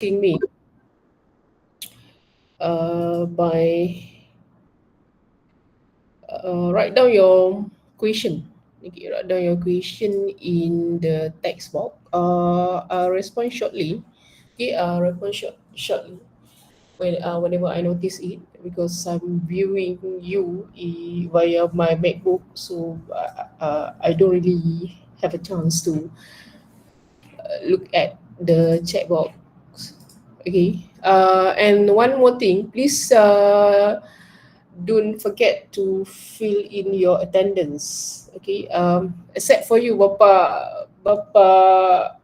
asking me by write down your question. Okay, write down your question in the text box. I'll respond shortly. Okay, I'll respond shortly whenever I notice it, because I'm viewing you via my MacBook, so I don't really have a chance to look at the chat box. Okay. And one more thing, please don't forget to fill in your attendance. Okay. Except for you, Bapa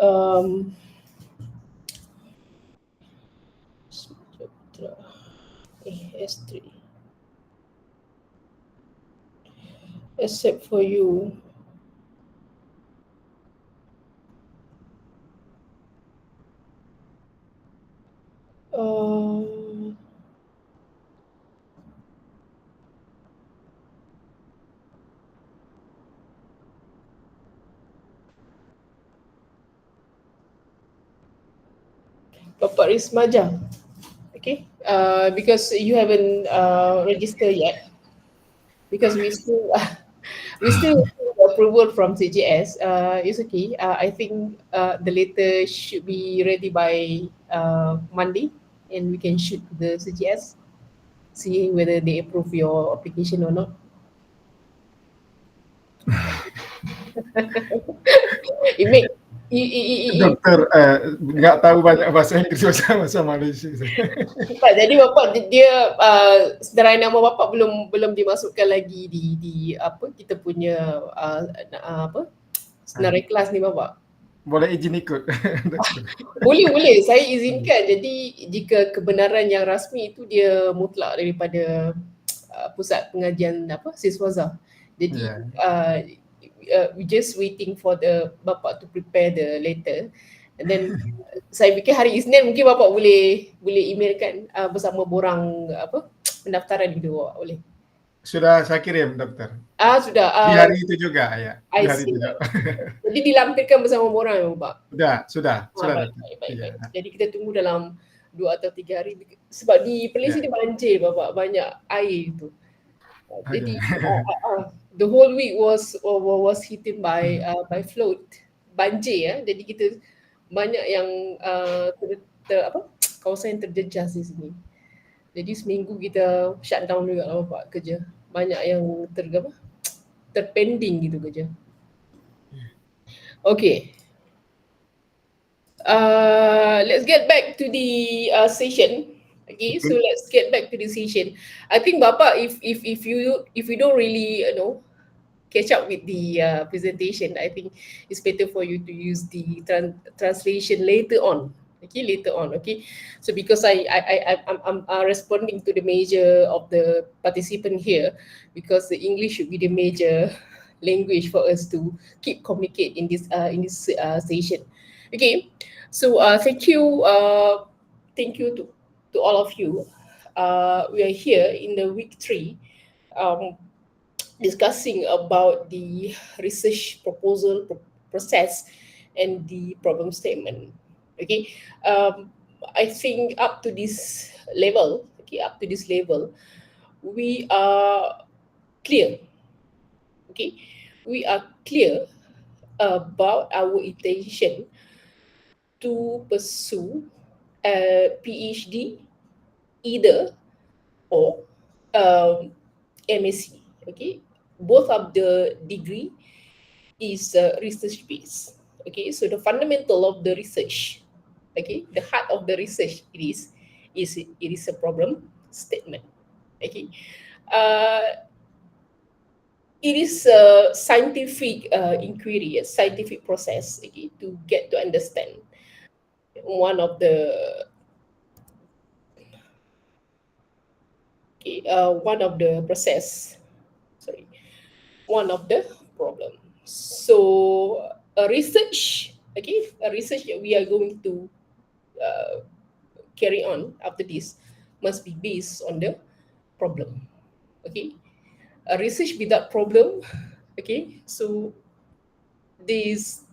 um, S3. Except for you. Um, Bapak Rismaja. Okay. Because you haven't registered yet. Because we still need approval from CGS. It's okay. I think the letter should be ready by Monday, and we can shoot the CGS, see whether they approve your application or not. It make Doktor nggak tahu banyak bahasa Inggris macam bahasa Malaysia. tak, jadi bapak dia sedarai nama bapak belum dimasukkan lagi di apa kita punya apa senarai kelas ni bapak. Boleh izin ikut, doktor. Boleh, saya izinkan. Jadi jika kebenaran yang rasmi itu dia mutlak daripada pusat pengajian apa Siswaza. Jadi Ya. we just waiting for the bapak to prepare the letter, and then saya fikir hari Isnin mungkin bapak boleh emailkan bersama borang apa pendaftaran itu bapak boleh. Sudah saya kirim, dokter. Sudah. Di hari itu juga, ya. Di I hari see. itu juga. Jadi dilampirkan bersama borang ya bapak. Sudah, Baik, dokter. baik. Iya. Jadi kita tunggu dalam 2 atau 3 hari, sebab di Malaysia Ya. ni banjir bapak, banyak air tu. Aduh. Jadi the whole week was hit by flood, banjir ya. Jadi kita banyak yang apa kawasan yang terjejas di sini. Jadi seminggu kita shutdown juga lah bapak kerja. Banyak yang terpending gitu kerja. Okay. Let's get back to the session. Okay, so let's get back to the session. I think Bapa, if you don't really catch up with the presentation, I think it's better for you to use the translation later on. Okay, later on. Okay, so because I'm responding to the major of the participant here, because the English should be the major language for us to keep communicate in this session. Okay, so thank you to all of you. We are here in the week 3, discussing about the research proposal process and the problem statement. Okay, I think up to this level, we are clear. Okay, we are clear about our intention to pursue a PhD either or MSc. Okay, both of the degree is research based. Okay, so the fundamental of the research, okay, the heart of the research it is a problem statement. Okay, uh, it is a scientific inquiry, a scientific process. Okay, to get to understand one of the one of the process, sorry, one of the problem. So a research that we are going to uh, carry on after this must be based on the problem. Okay, a research without problem, okay, so these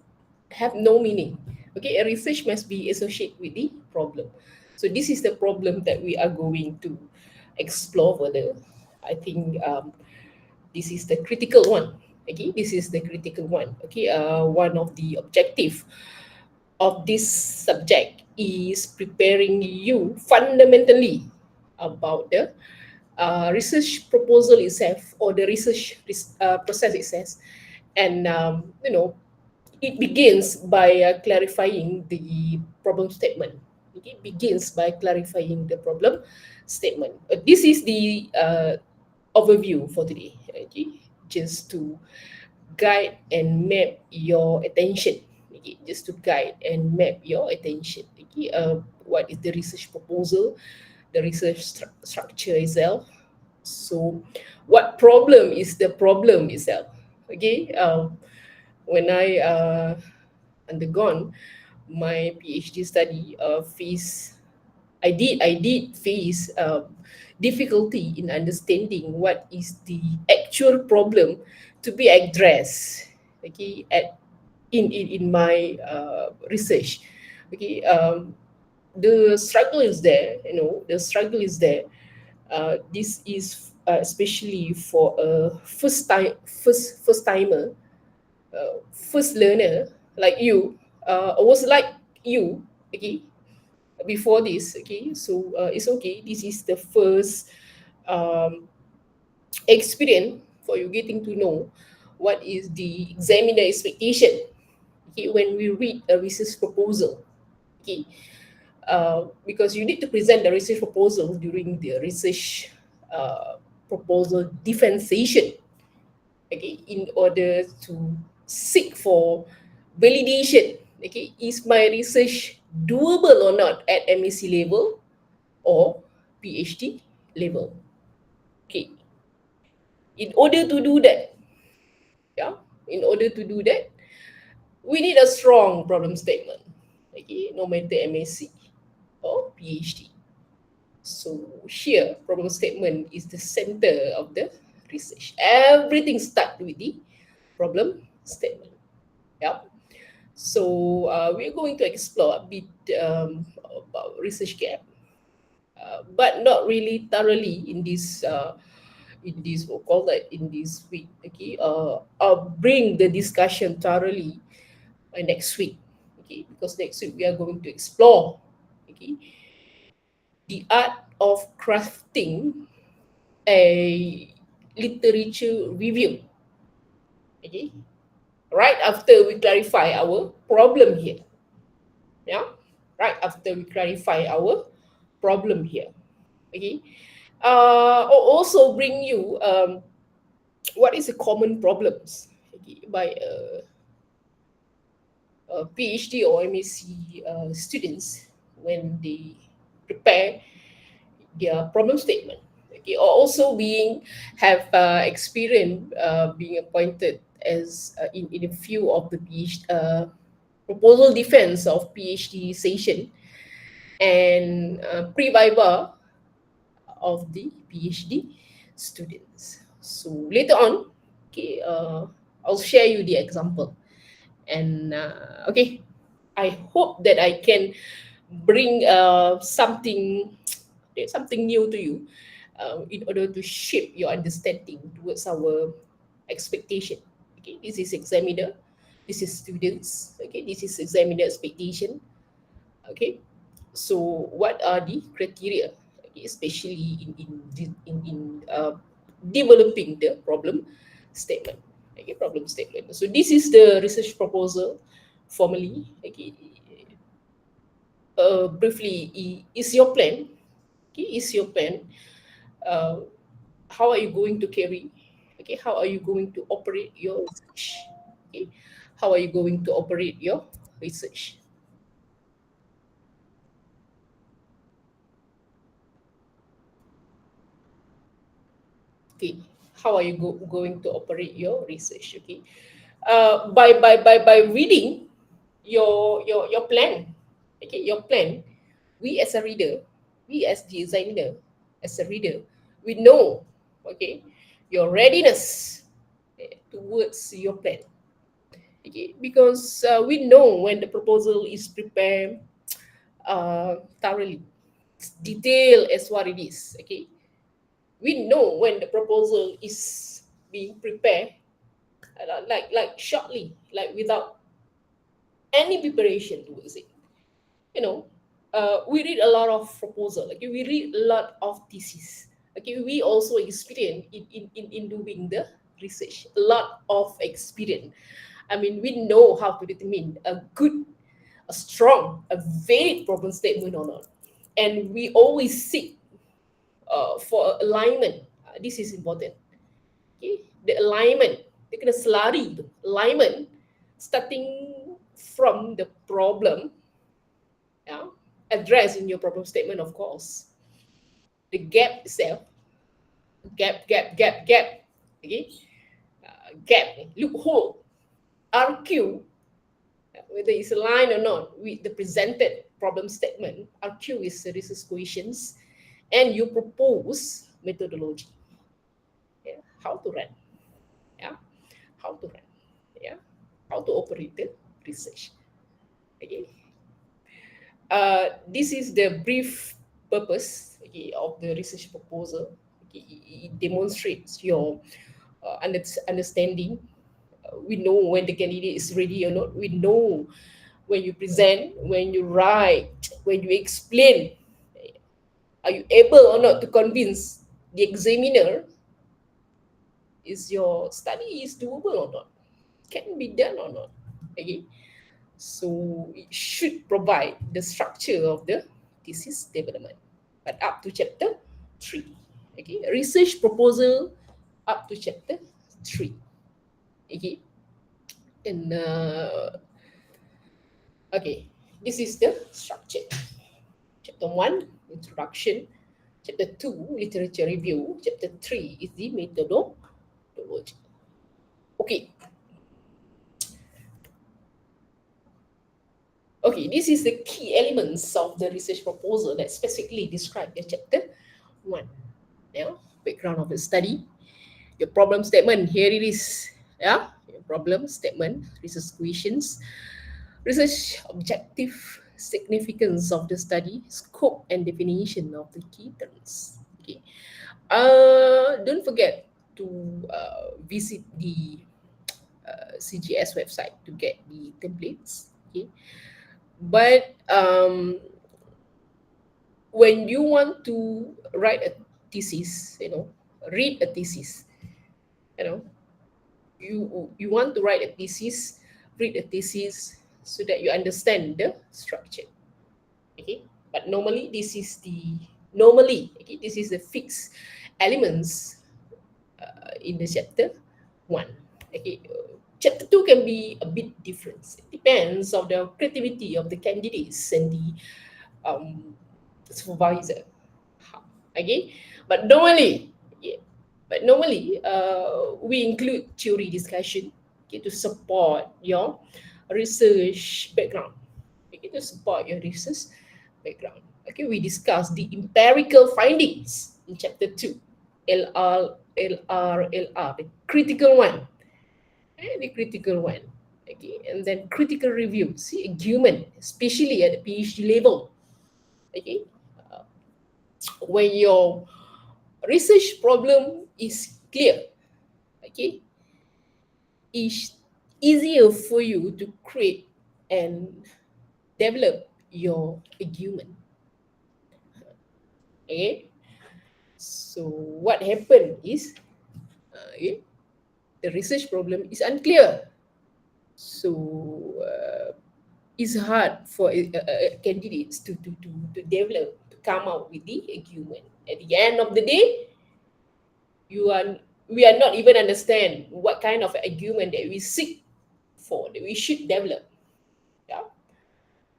have no meaning. Okay, a research must be associated with the problem. So this is the problem that we are going to explore further. I think this is the critical one. Okay, this is the critical one. Okay, one of the objective of this subject is preparing you fundamentally about the research proposal itself or the research process itself, and it begins by clarifying the problem statement. It begins by clarifying the problem statement. This is the overview for today. Okay, just to guide and map your attention. Okay, just to guide and map your attention. Okay, what is the research proposal, the research structure itself. So, what problem is the problem itself? Okay, when I undergone my PhD study, I did face difficulty in understanding what is the actual problem to be addressed. Okay, in my research. Okay, the struggle is there. The struggle is there. This is especially for a first timer, first learner like you. Was like you. Okay, before this. Okay, so it's okay. This is the first um, experience for you getting to know what is the examiner expectation. Okay, when we read a research proposal. Okay, because you need to present the research proposal during the research proposal defense session. Okay, in order to seek for validation. Okay, is my research doable or not at MSc level or PhD level? Okay, in order to do that, yeah, in order to do that, we need a strong problem statement. Okay, no matter MSc or PhD. So here, problem statement is the center of the research. Everything starts with the problem statement. Yeah. So we're going to explore a bit about research gap, but not really thoroughly in this, we'll call that, in this week. Okay. I'll bring the discussion thoroughly next week. Okay, because next week we are going to explore. Okay, the art of crafting a literature review. Okay, right after we clarify our problem here. Yeah, right after we clarify our problem here. Okay, also bring you what is the common problems, okay, by PhD or MSc students when they prepare their problem statement. Okay, or also being have experience being appointed as in a few of the PhD proposal defense of PhD session and pre-viva of the PhD students. So later on, okay, I'll share you the example. And okay, I hope that I can bring something new to you in order to shape your understanding towards our expectation. Okay, this is examiner, this is students. Okay, this is examiner expectation. Okay, so what are the criteria, okay, especially in developing the problem statement. Okay, problem statement. So this is the research proposal formally. Okay, briefly, is your plan. Okay, is your plan. Uh, how are you going to carry? Okay, how are you going to operate your research? Okay, how are you going to operate your research? Okay, how are you going to operate your research? Okay, by reading your plan. Okay, your plan. We as a reader, we as the examiner, as a reader, we know, okay, your readiness, towards your plan. Okay, because we know when the proposal is prepared thoroughly, it's detailed as what it is. Okay, we know when the proposal is being prepared, like shortly, like without any preparation towards it. You know, we read a lot of proposal. Okay, we read a lot of thesis. Okay, we also experience in doing the research. A lot of experience. I mean, we know how to determine a good, a strong, a varied problem statement or not. And we always seek for alignment. This is important. Okay? The alignment, dia kena selari tu. Alignment starting from the problem, yeah, addressed in your problem statement, of course. The gap itself, gap. Okay? Gap, loophole, RQ, whether it's aligned or not with the presented problem statement. RQ is the research questions, and you propose methodology. Yeah, how to run. Yeah, how to run. Yeah, how to operate the research. Okay. This is the brief purpose, okay, of the research proposal. Okay, it demonstrates your understanding. We know when the candidate is ready or not. We know when you present, when you write, when you explain. Are you able or not to convince the examiner? Is your study is doable or not? Can be done or not? Okay. So it should provide the structure of the thesis development. But up to chapter 3. Okay. Research proposal up to chapter 3. Okay. And okay, this is the structure. Chapter 1, introduction. Chapter 2, literature review. Chapter 3 is the methodology. Okay. Okay, this is the key elements of the research proposal that specifically describe in chapter 1. Yeah, background of the study, your problem statement, here it is. Yeah, your problem statement, research questions, research objective, significance of the study, scope and definition of the key terms. Okay. Don't forget to visit the CGS website to get the templates. Okay. But when you want to write a thesis, read a thesis, you know, you want to write a thesis, read a thesis so that you understand the structure. Okay, but normally this is the fixed elements in the chapter 1. Okay, chapter 2 can be a bit different. It depends on the creativity of the candidates and the supervisor. Okay, but normally, yeah, we include theory discussion, okay, to support your research background. Okay, to support your research background. Okay, we discuss the empirical findings in chapter 2, LR, the critical one. The critical one. Okay, and then critical review, see, argument, especially at the PhD level. Okay, when your research problem is clear, okay, it's easier for you to create and develop your argument. Okay, so what happened is okay, the research problem is unclear, so it's hard for candidates to develop, to come out with the argument. At the end of the day, we are not even understand what kind of argument that we seek for, that we should develop. Yeah.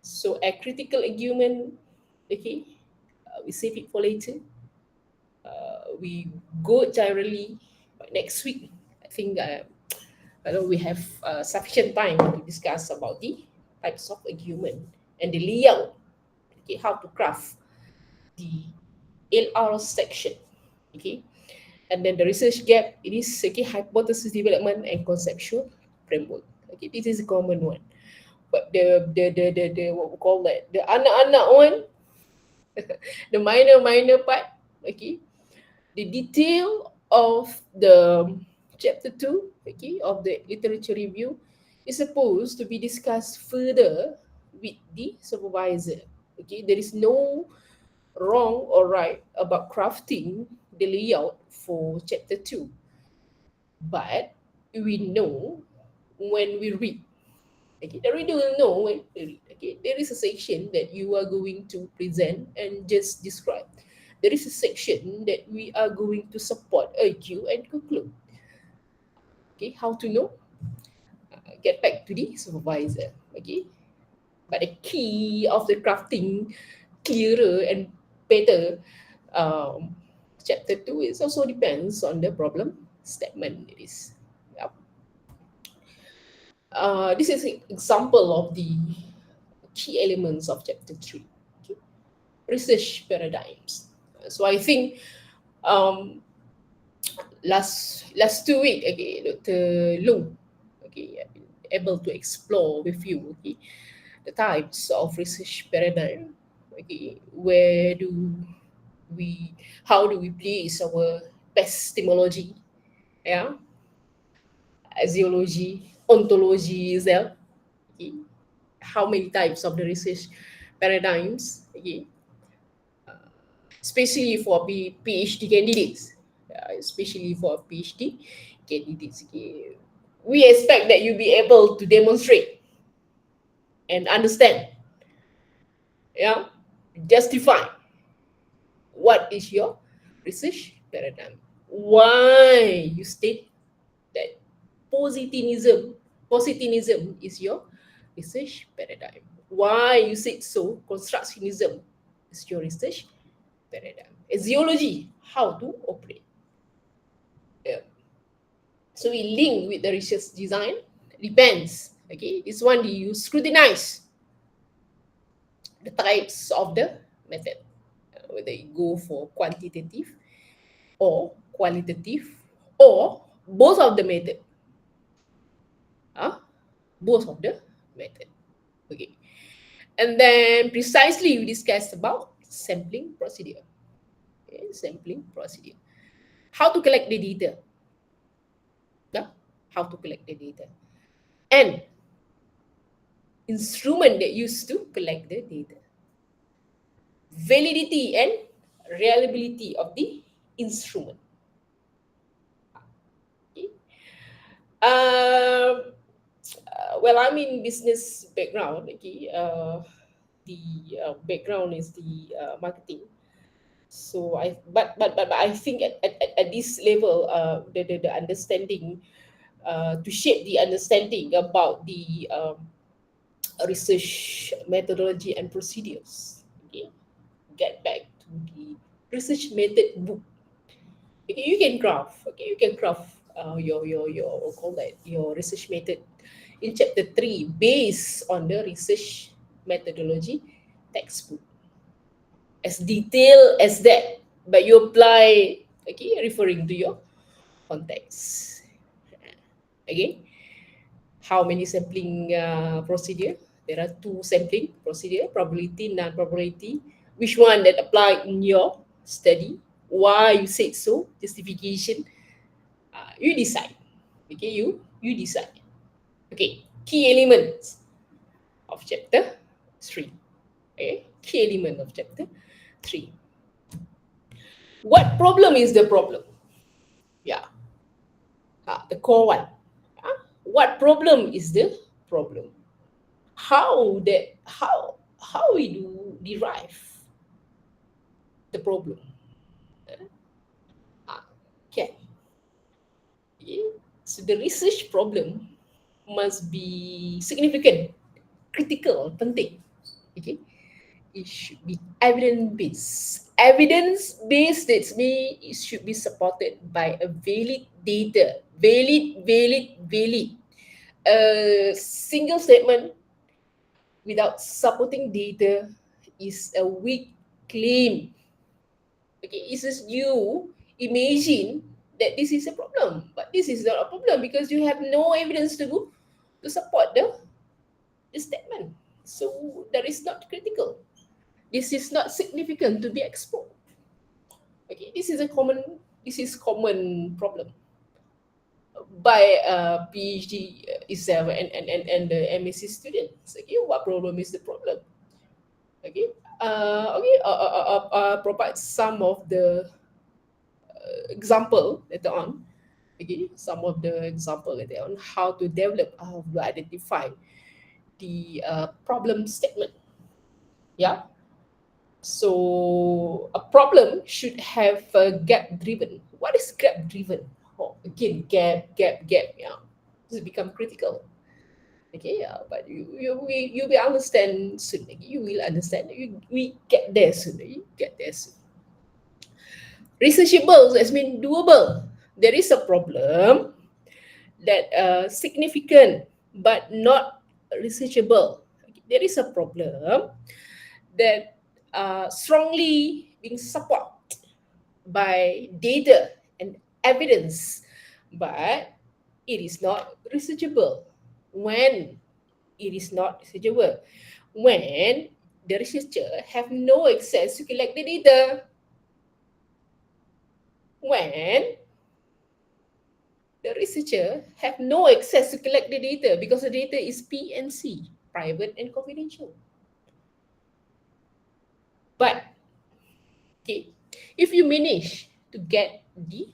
So a critical argument, okay, we save it for later. We go generally next week. I think we have sufficient time to discuss about the types of argument and the layout, okay, how to craft the LR section, okay. And then the research gap, it is okay, hypothesis development and conceptual framework. Okay, this is a common one. But the what we call that, the anak-anak one, the minor part, okay, the detail of the chapter 2, okay, of the literature review is supposed to be discussed further with the supervisor. Okay, there is no wrong or right about crafting the layout for chapter 2, but we know when we read. Okay, the reader will know when they read. Okay, there is a section that you are going to present and just describe. There is a section that we are going to support, argue, and conclude. Okay, how to know? Get back to the supervisor. Okay, but the key of the crafting clearer and better um, chapter 2 is also depends on the problem statement it is. Yep. This is an example of the key elements of chapter 3. Okay. Research paradigms. So I think um, last 2 week, okay, Dr. Lu, okay, have been able to explore with you, okay, the types of research paradigm, okay, where do we, how do we place our epistemology, yeah, axiology, ontology is there, okay, how many types of the research paradigms, okay, especially for PhD candidates, especially for PhD candidates. Okay. We expect that you be able to demonstrate and understand, yeah, justify what is your research paradigm. Why you state that positivism is your research paradigm. Why you said so, constructionism is your research paradigm. Axiology, how to operate. Yeah. So we link with the research design. Depends. Okay, this one you scrutinize the types of the method, whether you go for quantitative or qualitative or both of the method. Both of the method. Okay, and then precisely we discussed about sampling procedure. Okay, sampling procedure. How to collect the data. Yeah, how to collect the data. And instrument that used to collect the data, validity and reliability of the instrument. Okay. Well, I'm in business background. Okay, the background is the marketing. So but I think at this level, the understanding, to shape the understanding about the research methodology and procedures. Okay, get back to the research method book. Okay, you can craft. Okay, you can craft your what call that, your research method in chapter 3 based on the research methodology textbook, as detailed as that, but you apply, okay, referring to your context. Again, how many sampling procedure? There are two sampling procedure: probability, non-probability. Which one that apply in your study? Why you said so? Justification. You decide. Okay, you decide. Okay, key elements of chapter 3. Okay, key element of chapter 3. What problem is the problem? Yeah, the core one. What problem is the problem? How we do derive the problem? Okay. Okay. So the research problem must be significant, critical, penting. Okay. It should be evidence based. Evidence based, that means it should be supported by a valid data. Valid. A single statement without supporting data is a weak claim. Okay, it's just you imagine that this is a problem, but this is not a problem because you have no evidence to go to support the statement. So that is not critical. This is not significant to be explored. Okay, this is common problem by PhD itself and the MSc students. Okay, what problem is the problem? Okay, provide some of the example later on. Okay, some of the example later on how to develop, how to identify the problem statement. Yeah. So a problem should have gap driven. What is gap driven? Oh, again, gap. Yeah, this become critical. Okay, yeah, but you will understand soon. You will understand. We get there soon. You get there soon. Researchable has been doable. There is a problem that significant but not researchable. There is a problem that strongly being supported by data and evidence, but it is not researchable. When it is not researchable, when the researcher have no access to collect the data, when the researcher have no access to collect the data because the data is PNC, private and confidential. But okay, if you manage to get the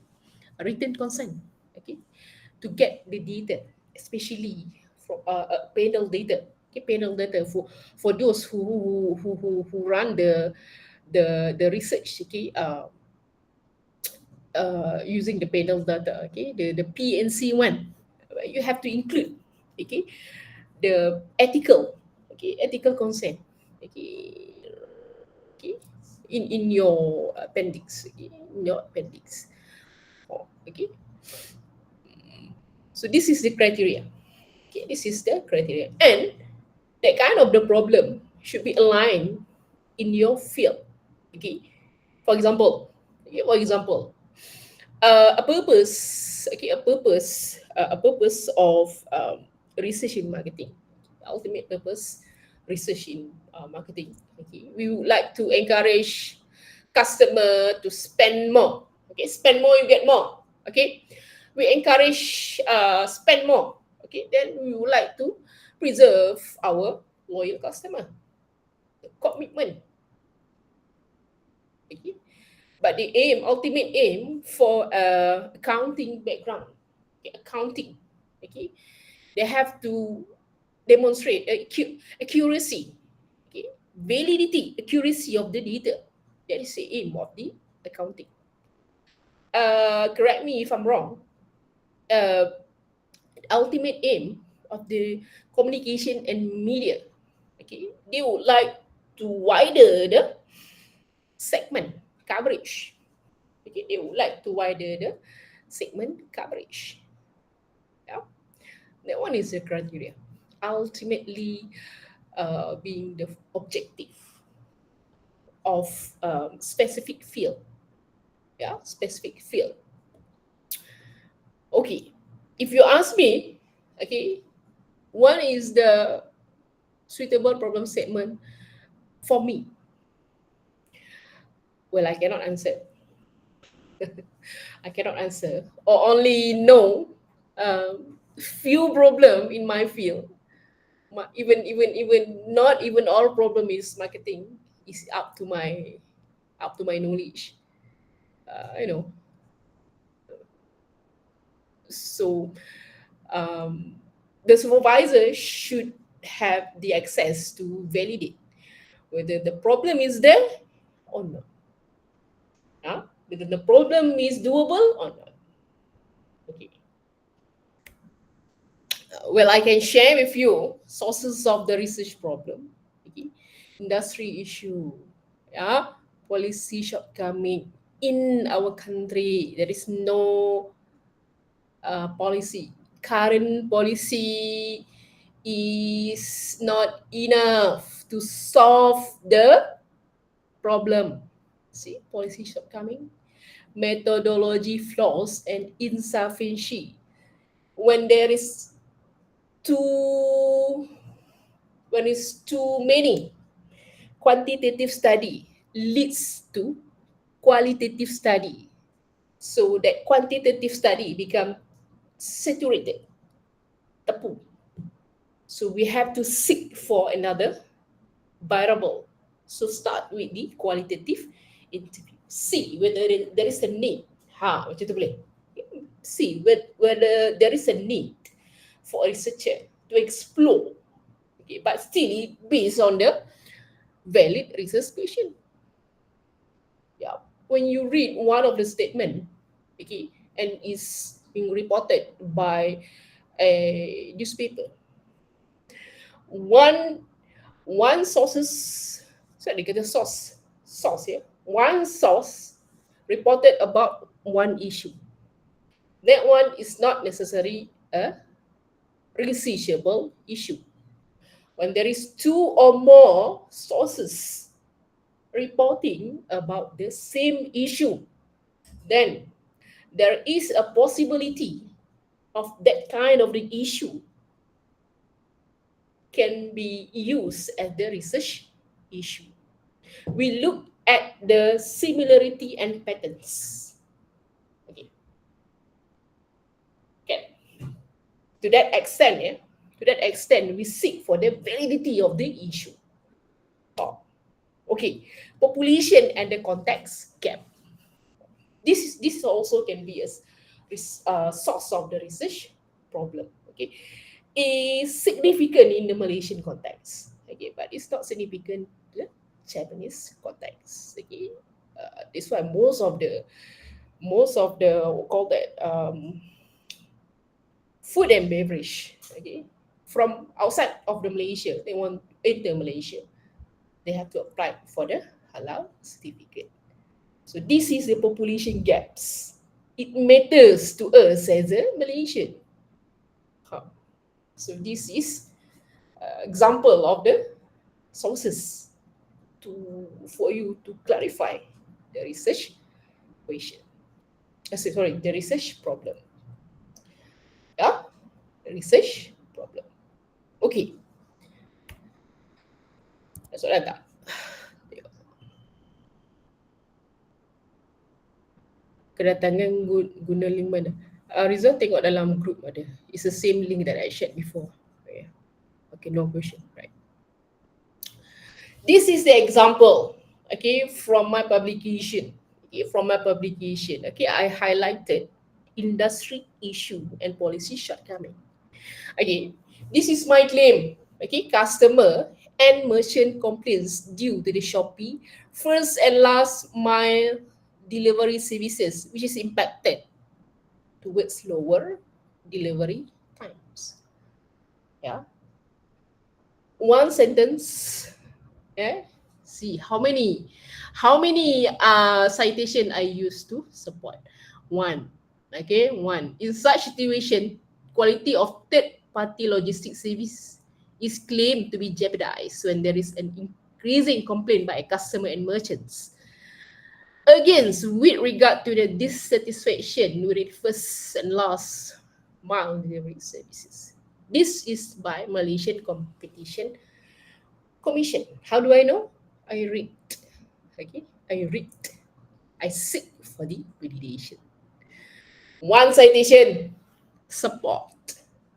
written consent, okay, to get the data, especially from panel data, okay, panel data for those who run the research, okay, using the panel data, okay, the PNC one, you have to include, okay, the ethical consent, okay, okay, in your appendix, okay, in your appendix. Oh, okay. So this is the criteria. Okay, this is the criteria, and that kind of the problem should be aligned in your field. Okay, for example, a purpose, okay, a purpose of research in marketing, ultimate purpose, research in marketing. Okay, we would like to encourage customer to spend more. Okay, spend more, you get more. Okay, we encourage spend more. Okay, then we would like to preserve our loyal customer. The commitment. Okay, but the ultimate aim for accounting background, okay, accounting, okay, they have to demonstrate accuracy, okay, validity, accuracy of the data. That is the aim of the accounting. Correct me if I'm wrong. Ultimate aim of the communication and media, okay, they would like to wider the segment coverage. Okay, they would like to widen the segment coverage. Yeah, that one is the criteria. Ultimately, being the objective of specific field. Yeah, specific field. Okay, if you ask me, okay, one is the suitable problem statement for me. Well, I cannot answer. I cannot answer, or only know few problem in my field. Even not even all problem is marketing is up to my knowledge. You know, so um, the supervisor should have the access to validate whether the problem is there or not. Whether the problem is doable or not. Okay. Well, I can share with you sources of the research problem, okay, industry issue, yeah, policy shortcoming in our country. There is no policy. Current policy is not enough to solve the problem. See, policy shortcoming, methodology flaws, and insufficiency. When there is too when it's too many, quantitative study leads to qualitative study. So that quantitative study become saturated, tepu. So we have to seek for another variable. So start with the qualitative interview. See whether there is a need. Macam tu boleh. See whether there is a need for a researcher to explore. Okay, but still based on the valid research question. Yeah. When you read one of the statement, okay, and is being reported by a newspaper, one sources, sorry, dia kata source ya, one source reported about one issue. That one is not necessarily a researchable issue. When there is two or more sources reporting about the same issue, then there is a possibility of that kind of the issue can be used as the research issue. We look at the similarity and patterns. Okay. Okay. To that extent, we seek for the validity of the issue. Oh. Okay. Population and the context gap. This also can be a source of the research problem. Okay, is significant in the Malaysian context. Okay, but it's not significant in the Japanese context. Okay, that's why most of the call that food and beverage. Okay, from outside of the Malaysia, they want to enter Malaysia, they have to apply for the halal certificate. So this is the population gaps. It matters to us as a Malaysian. So this is example of the sources for you to clarify the research question. Sorry, the research problem. Yeah, the research problem. Okay. Soalan tak? Kedatangan guna link mana? Rizal tengok dalam group ada. It's the same link that I shared before. Okay, no question, right? This is the example, okay, from my publication. Okay, I highlighted industry issue and policy shortcoming. Okay, this is my claim. Okay, customer and merchant complaints due to the Shopee first and last mile delivery services, which is impacted towards lower delivery times. Yeah. One sentence. Yeah. See how many citation I used to support. One. Okay, one. In such situation, quality of third-party logistics service is claimed to be jeopardized when there is an increasing complaint by a customer and merchants. Again, with regard to the dissatisfaction with the first and last mile delivery services. This is by Malaysian Competition Commission. How do I know? I read. Okay, I read. I seek for the validation. One citation, support.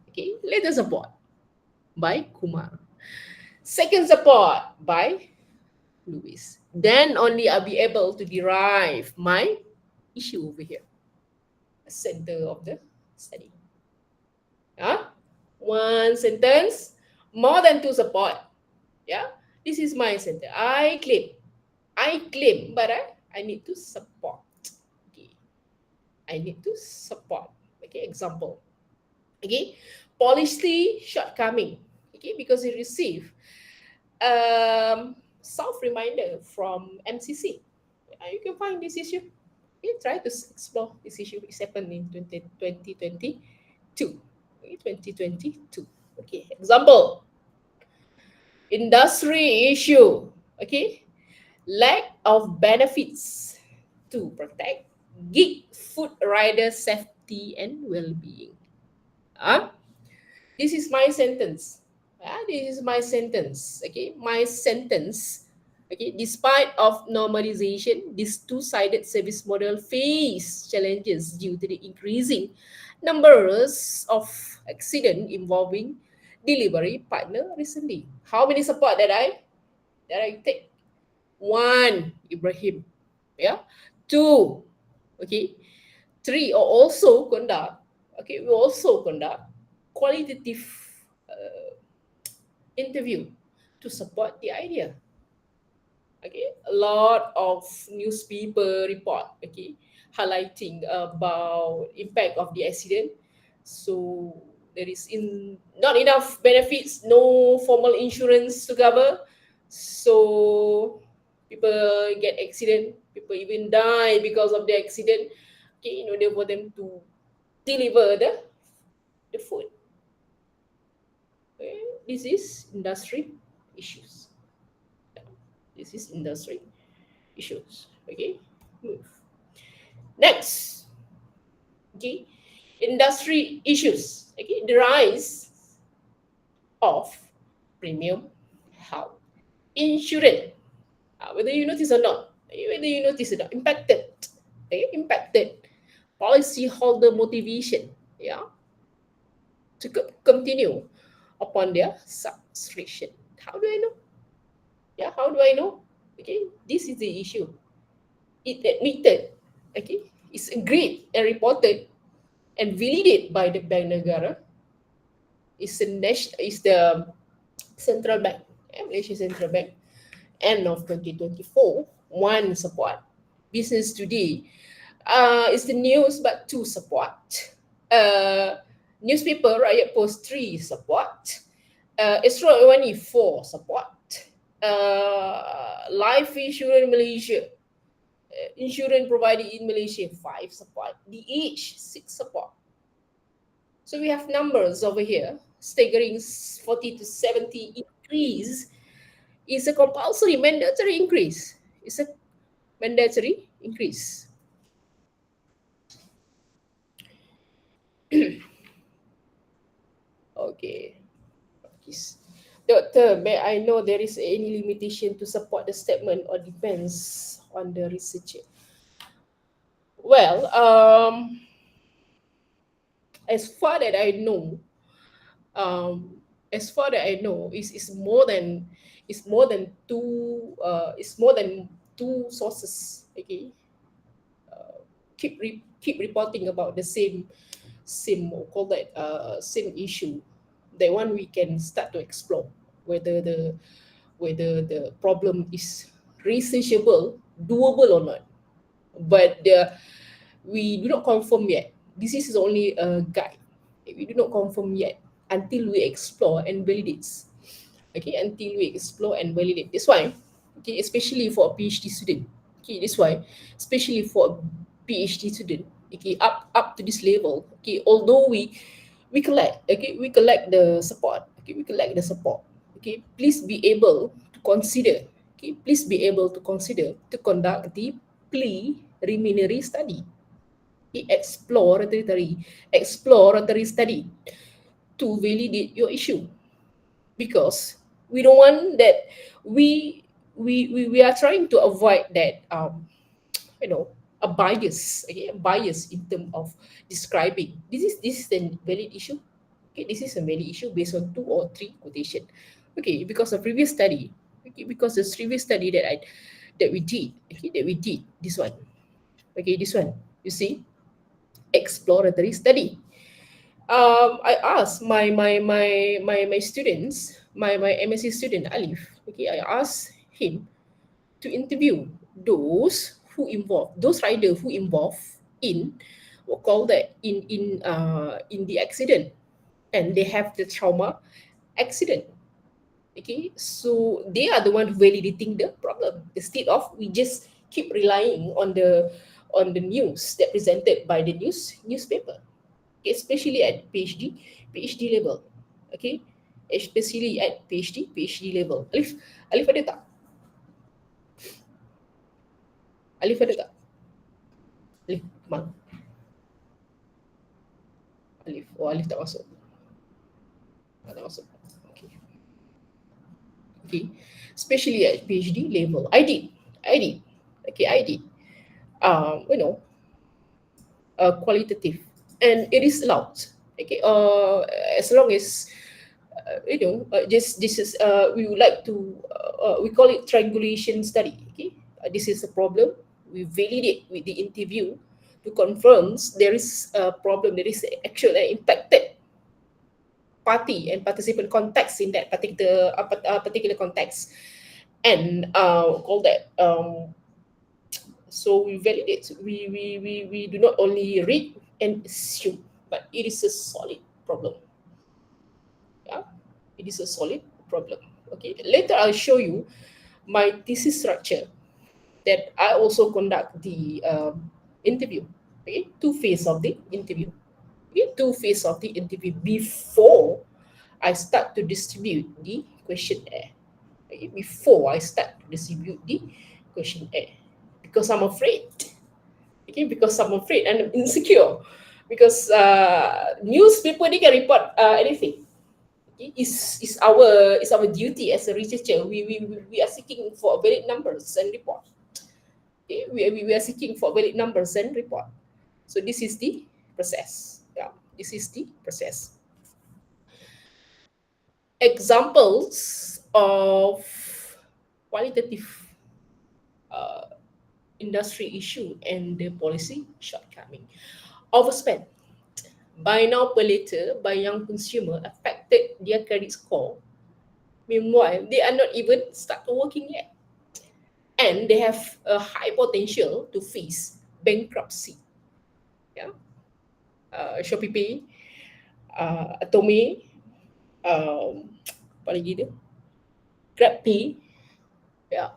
Okay, later support by Kumar. Second support by Louis. Then only I'll be able to derive my issue over here. Center of the study. One sentence, more than two support. Yeah, this is my center. I claim, but I need to support. Okay, I need to support. Okay, example. Okay, policy shortcoming. Okay, because you receive self reminder from MCC. You can find this issue. Okay, try to explore this issue. It's happened in 2022. Okay, 2022. Okay, example. Industry issue. Okay, lack of benefits to protect gig food rider safety and well-being. This is my sentence. This is my sentence. Okay, my sentence. Okay, despite of normalization, this two-sided service model face challenges due to the increasing numbers of accident involving delivery partner recently. How many support that I take? One, Ibrahim. Yeah. Two, okay. Three, or also conduct. Okay, we also conduct qualitative uh, interview to support the idea. Okay, a lot of newspaper report, okay, highlighting about impact of the accident. So there is in not enough benefits, no formal insurance to cover. So people get accident, people even die because of the accident. Okay, in order for them to deliver the food. Okay, this is industry issues. This is industry issues. Okay, move. Next, okay, industry issues. Okay, the rise of premium health insurance. Whether you notice or not, impacted. Okay, impacted policyholder motivation. Yeah, to continue upon their subscription. How do I know? Yeah, how do I know? Okay, this is the issue. It admitted. Okay, it's agreed and reported and validated by the Bank Negara. Is the central bank, Malaysia Central Bank, end of 2024. One support. Business Today is the news, but two support. Uh, Newspaper Rakyat Post 3 support. Astro Awani 4 support. Life Insurance Malaysia, insurance provided in Malaysia 5 support. DH 6 support. So we have numbers over here, staggering 40 to 70 increase is a compulsory mandatory increase. It's a mandatory increase. Okay. Yes. Doctor, may I know there is any limitation to support the statement or depends on the researcher? Well, as far that I know, um, is more than two sources. Okay, keep reporting about the same call that same issue. That one we can start to explore whether the problem is researchable, doable or not. But we do not confirm yet. This is only a guide. We do not confirm yet until we explore and validate. Okay, until we explore and validate. That's why, okay, especially for a PhD student. Okay, that's why, especially for a PhD student, okay, up to this level. Okay, although we collect the support. Okay, we collect the support. Okay, please be able to consider. Okay, please be able to consider to conduct the preliminary study, the exploratory study to validate your issue, because we don't want that we are trying to avoid that a bias, okay, a bias in terms of describing this is a valid issue. Okay, this is a valid issue based on two or three quotation. Okay, because of previous study, okay, because the previous study that we did, okay, that we did this one. Okay, this one, you see, exploratory study. I asked my students, my MSc student Alif. Okay, I asked him to interview those riders who involved in what call that in the accident, and they have the trauma accident. Okay, so they are the one validating the problem instead of we just keep relying on the news that presented by the newspaper. Okay, especially at PhD level. Okay, especially at PhD level. Alif ada tak? Alif ada tak? Alif, Mang. Alif, oh Alif tak masuk. Okay. Okay. Especially at PhD level. I did. Okay, I did. You know, qualitative, and it is allowed. Okay. As long as just this is we would like to we call it triangulation study. Okay, this is a problem. We validate with the interview to confirm there is a problem. There is actual impacted party and participant context in that particular context, and call that so we validate. We do not only read and assume, but it is a solid problem. Yeah, it is a solid problem. Okay, later I'll show you my thesis structure that I also conduct the interview. Okay, two phase of the interview. Okay, two phase of the interview before I start to distribute the questionnaire. Okay, before I start to distribute the questionnaire, because I'm afraid. Okay, because I'm afraid and I'm insecure, because newspaper they can report anything. Is our duty as a researcher. We are seeking for valid numbers and report. Okay? We are seeking for valid numbers and report. So this is the process. Yeah, this is the process. Examples of qualitative uh, industry issue and the policy shortcoming. Overspend. Buy now, pay later by young consumer affected their credit score. Meanwhile, they are not even start working yet, and they have a high potential to face bankruptcy. Yeah, Shopee Pay, Atome, apa lagi dia? Grab Pay. Yeah,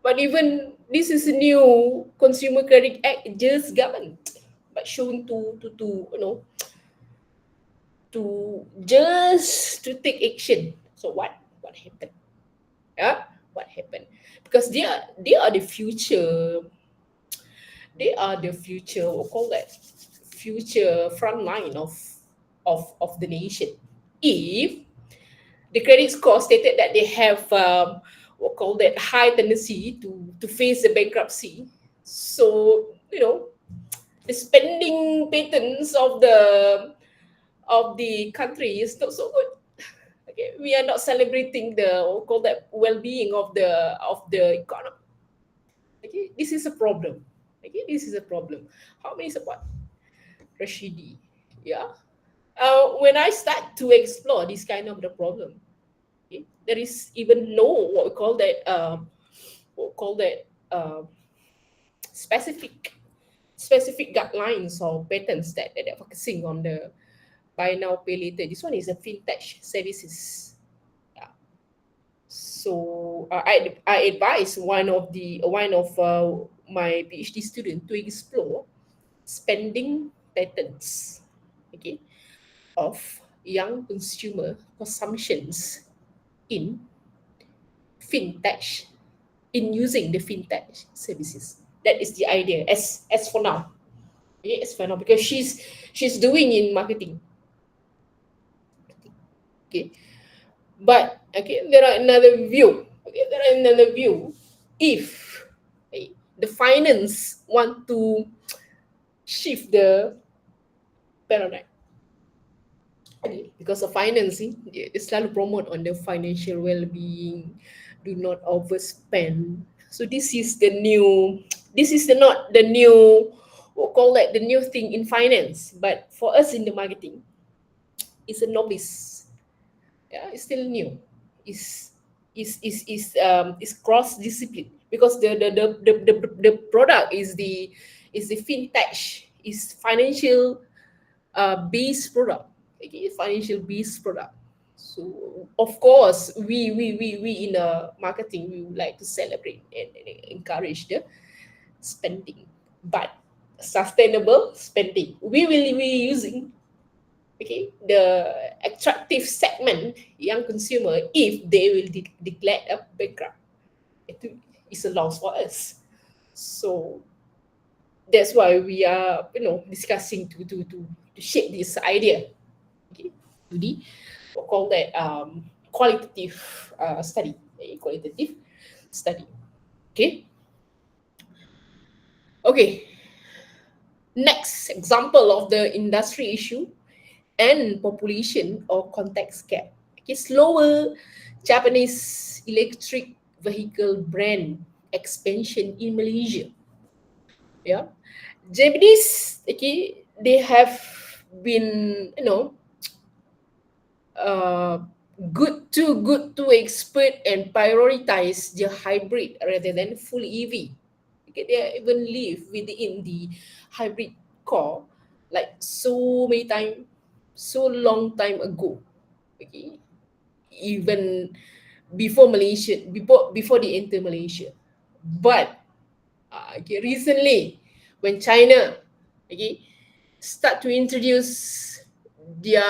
but even this is a new Consumer Credit Act just governed, but shown to just to take action. So what happened? Yeah, what happened? Because they are the future. They are the future. We'll call that future front line of the nation. If the credit score stated that they have we'll call that high tendency to face the bankruptcy, so the spending patterns of the country is not so good. Okay, we are not celebrating the we'll call that well-being of the economy. Okay, this is a problem. Okay, this is a problem. How many support? Rashidi. Yeah. When I start to explore this kind of the problem, okay, there is even no what we call that specific guidelines or patterns that are focusing on the buy now pay later. This one is a fintech services. Yeah. So I advise one of my PhD student to explore spending patterns, okay, of young consumer consumptions in fintech, in using the fintech services. That is the idea as for now. Okay, as for now, because she's doing in marketing. Okay. But okay, there are another view. Okay, there are another view. If the finance want to shift the paradigm, okay, because of financing, they selalu promote on the financial well-being, do not overspend. So this is the new. This is not the new. We'll call that the new thing in finance, but for us in the marketing, it's a novice. Yeah, it's still new. Is cross discipline, because the product is the fintech, is financial based product. Okay, financial based product. So of course we in marketing, we would like to celebrate and encourage the spending, but sustainable spending. We will be using, okay, the attractive segment young consumer if they will declare a bankrupt. It is a loss for us. So that's why we are discussing to shape this idea. Okay. to the, we'll call that qualitative study, a qualitative study. Okay. Okay. Next example of the industry issue and population or context gap. Okay, slower Japanese electric vehicle brand expansion in Malaysia. Yeah, Japanese, okay, they have been, uh, good to expert and prioritize the hybrid rather than full EV. Okay, they even live within the hybrid core like so many time, so long time ago. Okay, even before Malaysia, before they enter Malaysia. But okay, recently when China, okay, start to introduce their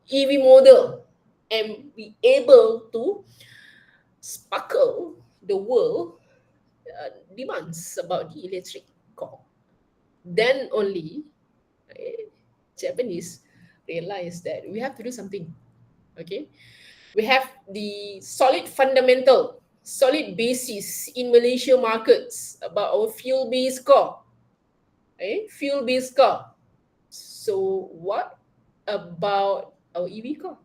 EV model and be able to sparkle the world demands about the electric car, then only Japanese realize that we have to do something. Okay, we have the solid basis in Malaysia markets about our fuel-based car. Fuel-based car. So what about our EV car?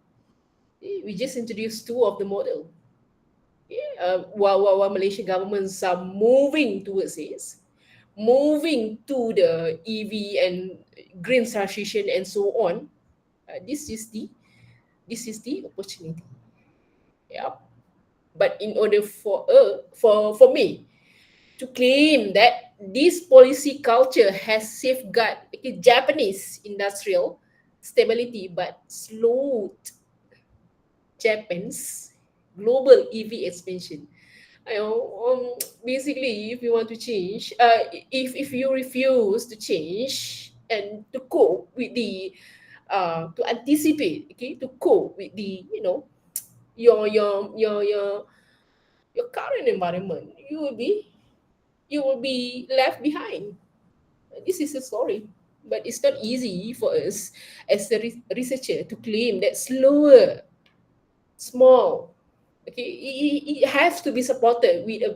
We just introduced two of the model. While Malaysian governments are moving towards this, moving to the EV and green transition and so on, this is the opportunity. Yeah. But in order for me to claim that this policy culture has safeguarded Japanese industrial stability but slowed Japan's global EV expansion. Basically, if you want to change, if you refuse to change and to cope with the, to anticipate, okay, to cope with the, your current environment, you will be left behind. This is a story, but it's not easy for us as a researcher to claim that slower, small, okay, it has to be supported with a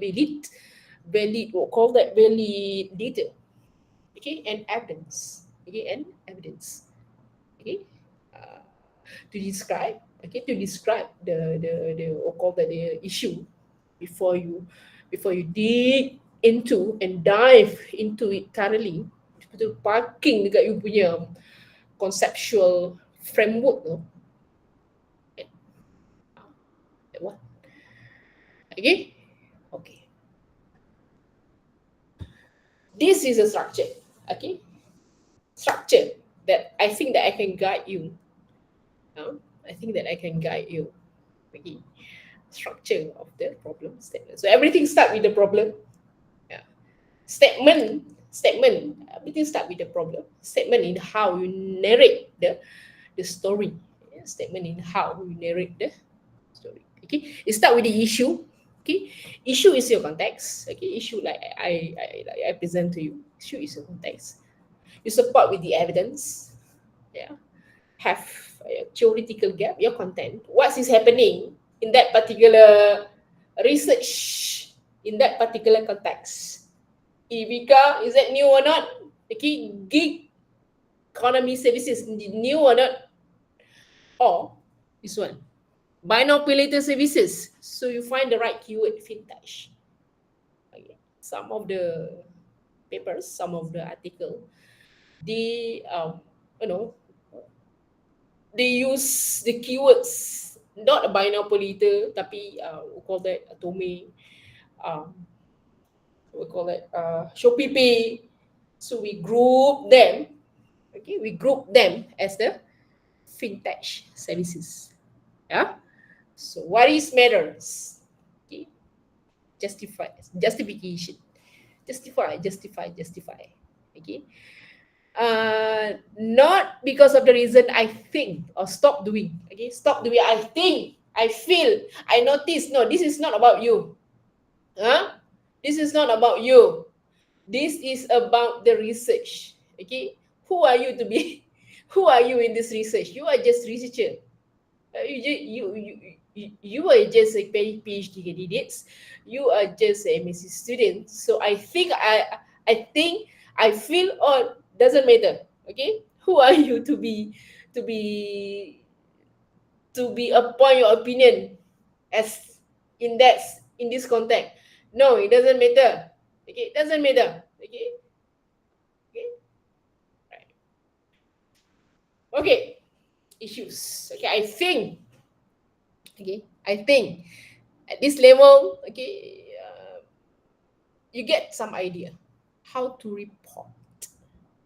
valid, we'll call that valid data, okay, and evidence, okay, uh, to describe the we'll call that the issue before you dig into and dive into it thoroughly, betul parking dekat you punya conceptual framework tu. That one. Okay? Okay. This is a structure. Okay? Structure that I think that I can guide you. I think that I can guide you. Okay. Structure of the problem statement. So everything start with the problem. Yeah. Statement. Everything start with the problem. Statement in how you narrate the story. Yeah. Statement in how you narrate the story. Okay. You start with the issue. Okay. Issue is your context. Okay. Issue like I present to you. Issue is your context. You support with the evidence. Yeah. Have a theoretical gap, your content. What is happening in that particular research in that particular context? EVCA, is that new or not? Okay, gig economy services, new or not? Or this one, buy now pay later services. So you find the right keyword, fintech. Okay. Some of the papers, some of the article, they you know they use the keywords not a buy now pay later, tapi we call that Atome, um, we call it Shopee Pay. So we group them. Okay, we group them as the fintech services. Yeah. So what is matters? Okay, justification, justify. Okay. Not because of the reason I think or stop doing. Okay, stop doing. I think, I feel, I notice. No, this is not about you. Huh? This is not about you. This is about the research. Okay, who are you to be Who are you in this research? You are just researcher. You are just a PhD candidates. You are just a MSc student. So I feel all doesn't matter. Okay, who are you to be upon your opinion as in this context? No, it doesn't matter. Okay, it doesn't matter. Okay, okay, right. Okay, issues. Okay, I think at this level, okay, you get some idea how to report,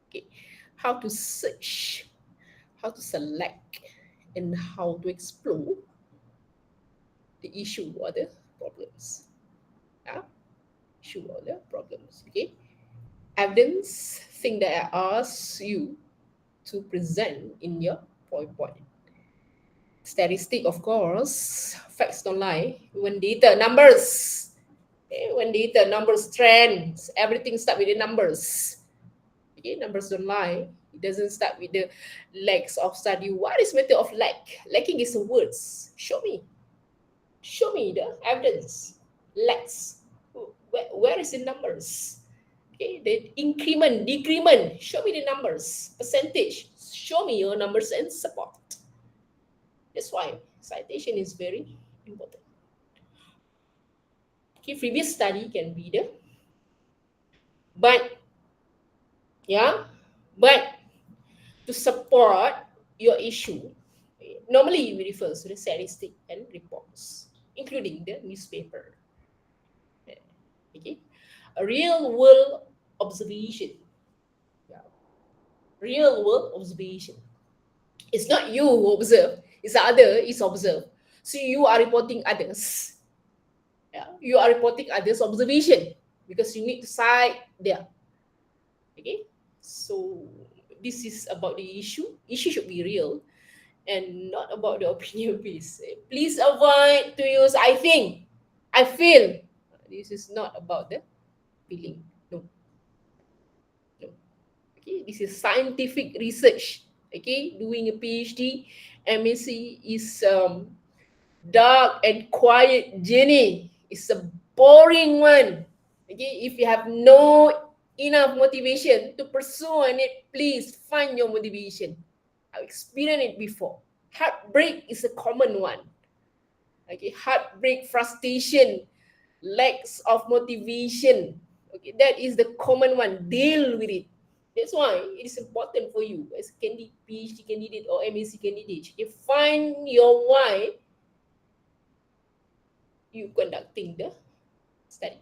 okay, how to search, how to select, and how to explore the issue or the problems. Yeah, issue or the problems. Okay, evidence thing that I ask you to present in your PowerPoint. Statistic, of course, facts don't lie. When data, numbers. Okay, when data, numbers, trends, everything start with the numbers. Okay, numbers don't lie. It doesn't start with the lacks of study. What is matter of lack? Lacking is the words. Show me. Show me the evidence. Lacks. Where is the numbers? Okay, the increment, decrement. Show me the numbers. Percentage. Show me your numbers and support. That's why citation is very important. Okay, previous study can be the but but to support your issue, normally we refer to the statistic and reports, including the newspaper. Okay, a real world observation. Yeah. Real world observation. It's not you who observe, it's the other is observed. So you are reporting others. Yeah, you are reporting others' observation because you need to cite there. Okay, so this is about the issue. Issue should be real and not about the opinion piece. Please avoid to use I think, I feel. This is not about the feeling. No, no. Okay, this is scientific research. Okay, doing a PhD, MSc is dark and quiet journey. It's a boring one. Okay, if you have no enough motivation to pursue on it, please find your motivation. I've experienced it before. Heartbreak is a common one. Okay, heartbreak, frustration, lacks of motivation. Okay, that is the common one. Deal with it. That's why it is important for you as a PhD candidate or MSc candidate. You find your why you conducting the study.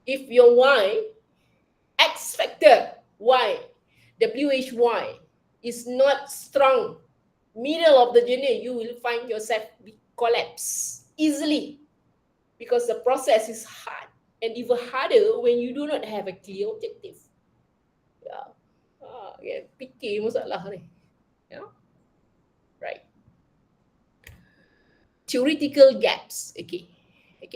If your why, X factor, why, WHY is not strong, middle of the journey, you will find yourself collapse easily because the process is hard and even harder when you do not have a clear objective. Yeah. Fikir masalah ni. Yeah. Right. Theoretical gaps. Okay,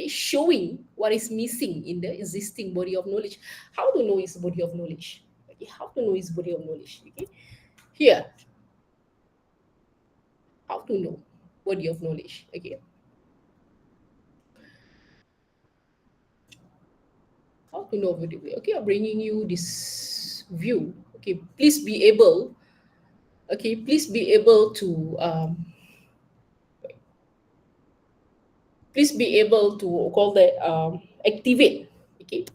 showing what is missing in the existing body of knowledge. How to know his body of knowledge? Okay, how to know his body of knowledge? Okay, here, how to know body of knowledge? Okay, how to know body? Okay, I'm bringing you this view. Okay, please be able. Okay, please be able to please be able to call that activate. Okay,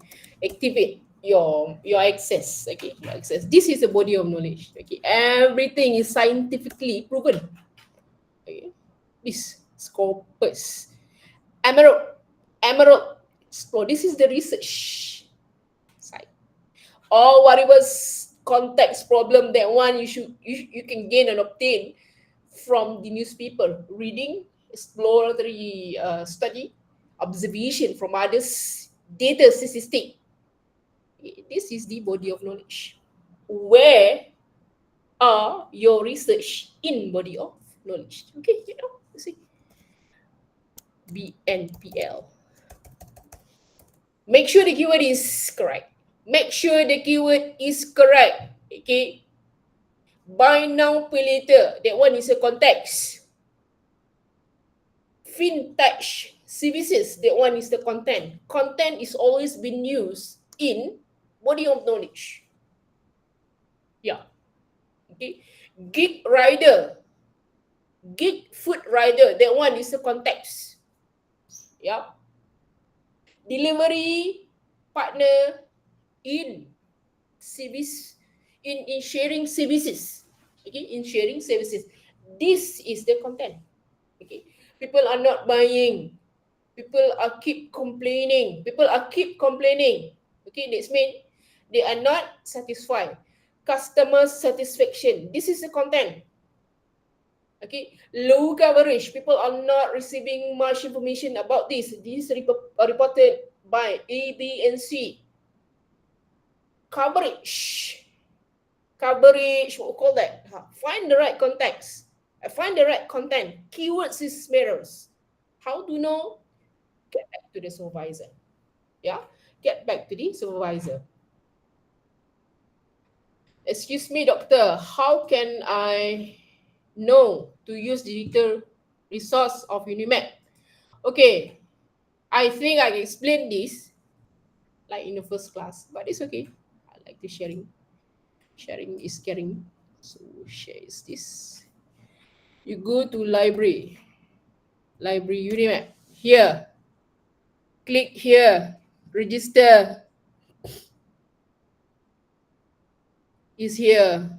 activate your access. Okay, your access. This is a body of knowledge. Okay, everything is scientifically proven. Okay, this scopus emerald explore. This is the research side. Or whatever context problem that one you can gain and obtain from the newspaper reading, exploratory study, observation from others, data statistic. This is the body of knowledge. Where are your research in body of knowledge? Okay, you see. BNPL. Make sure the keyword is correct. Make sure the keyword is correct. Okay. Buy now, pay later, that one is a context. Fintech services, that one is the content. Content is always been used in body of knowledge. Yeah. Okay. Gig rider, gig food rider, that one is the context. Yeah. Delivery partner in service, in sharing services. Okay, in sharing services. This is the content. Okay. People are not buying. People are keep complaining. People are keep complaining. Okay, that's mean they are not satisfied. Customer satisfaction. This is the content. Okay, low coverage. People are not receiving much information about this. This is reported by A, B, and C. Coverage. Coverage, what we call that? Find the right context. Find the right content. Keywords is matters. How to know? Get back to the supervisor. Yeah, get back to the supervisor. Excuse me, doctor, how can I know to use digital resource of Unimap? Okay, I think I explained this like in the first class, but it's okay. I like the sharing. Sharing is caring. So share is this. You go to library Unimap. Here, click here, register is here.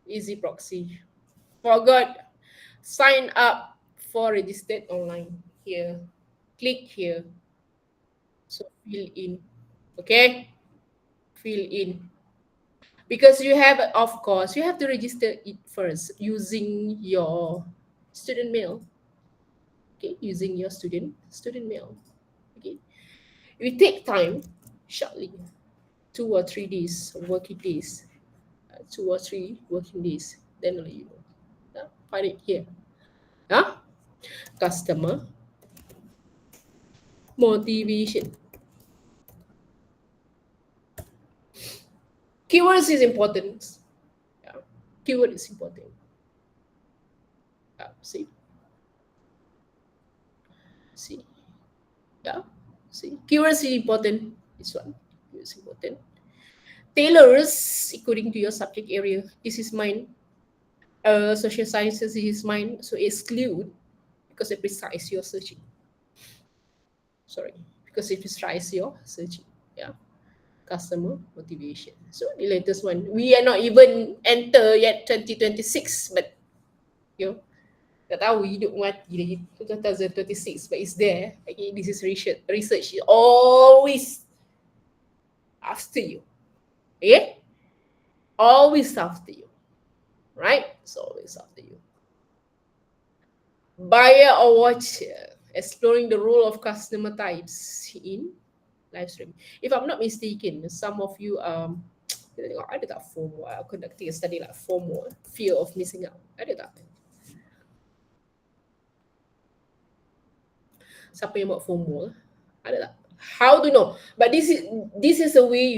Easy proxy. Forgot, sign up for registered online. Here, click here. So fill in. Okay, fill in. Because you have, of course, you have to register it first using your student mail. Okay, using your student mail. Okay, it will take time, shortly, 2 or 3 days, working days, 2 or 3 working days. Then only you know. Yeah, find it here. Huh? Customer motivation. Keywords is important. Yeah. Keyword is important. See, see, yeah, see. Keywords is important. This one, keywords important. Tailors according to your subject area. This is mine. Social sciences is mine. So exclude because it precise your searching. Sorry, because it precise your searching. Yeah. Customer motivation. So the latest one, we are not even enter yet 2026, but you know, tak tahu hidup mati lagi 2026, but it's there. Okay, this is research is always after you. Okay, always after you, right? It's always after you. Buyer or watcher, exploring the role of customer types in live stream. If I'm not mistaken, some of you kita tengok ada tak FOMO, conducting a study like FOMO, fear of missing out, ada tak? Siapa yang buat FOMO? Ada tak? How to know? But this is a way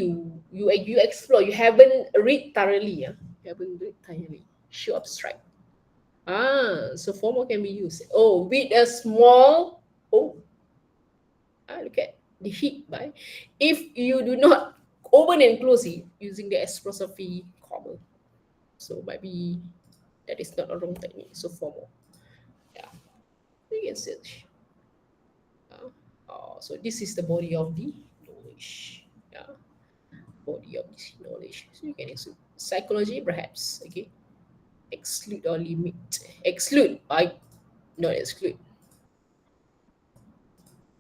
you explore. You haven't read thoroughly. You haven't read thoroughly. Show abstract. So FOMO can be used. Oh, with a small. Oh, look at the hit by. If you do not open and close it using the apostrophe comma, so maybe that is not a wrong technique. So FOMO. Yeah, you can search. So this is the body of the knowledge. Yeah, body of this knowledge. So you can exclude psychology, perhaps. Okay, exclude or limit. Exclude, I not exclude.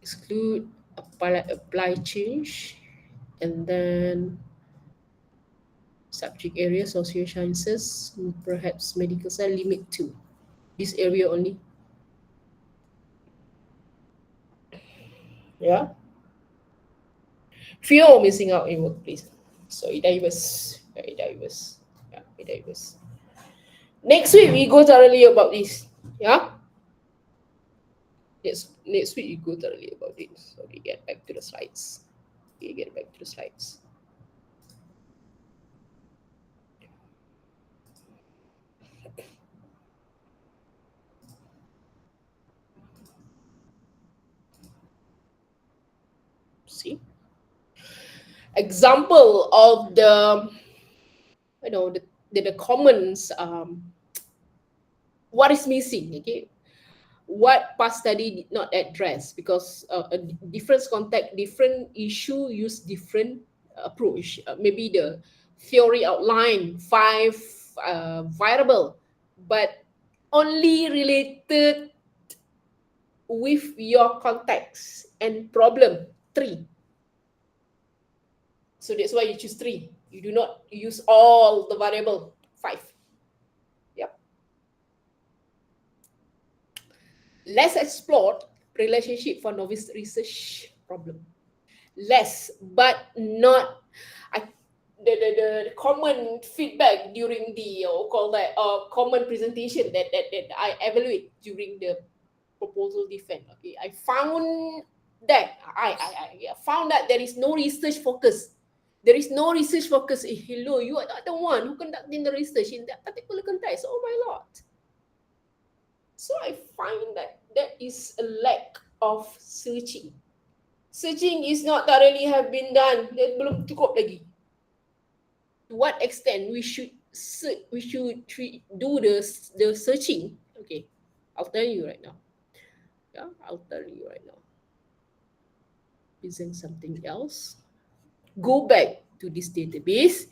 Exclude, apply change, and then subject area, social sciences, perhaps medical science, limit to this area only. Yeah. Fear of missing out in workplace. So it diverse. Very diverse. Yeah, it diverse. Next week we go thoroughly about this. Yeah. Next week we go thoroughly about it. So we get back to the slides. We get back to the slides. See, example of the the commons, what is missing, okay, what past study did not address, because a different context, different issue use different approach. Maybe the theory outline 5 variable, but only related with your context and problem 3. So that's why you choose 3. You do not use all the variable 5. Yep. Less explored relationship for novice research problem. Less, but not. The common feedback during the call that common presentation that I evaluate during the proposal defense. Okay, I found that I found that there is no research focus. There is no research focus. Hello, you are not the one who conducting the research in that particular context. Oh my lord. So I find that that is a lack of searching. Searching is not thoroughly have been done. Dia belum cukup lagi. To what extent we should do the searching? Okay, I'll tell you right now. Yeah, I'll tell you right now. Present something else. Go back to this database.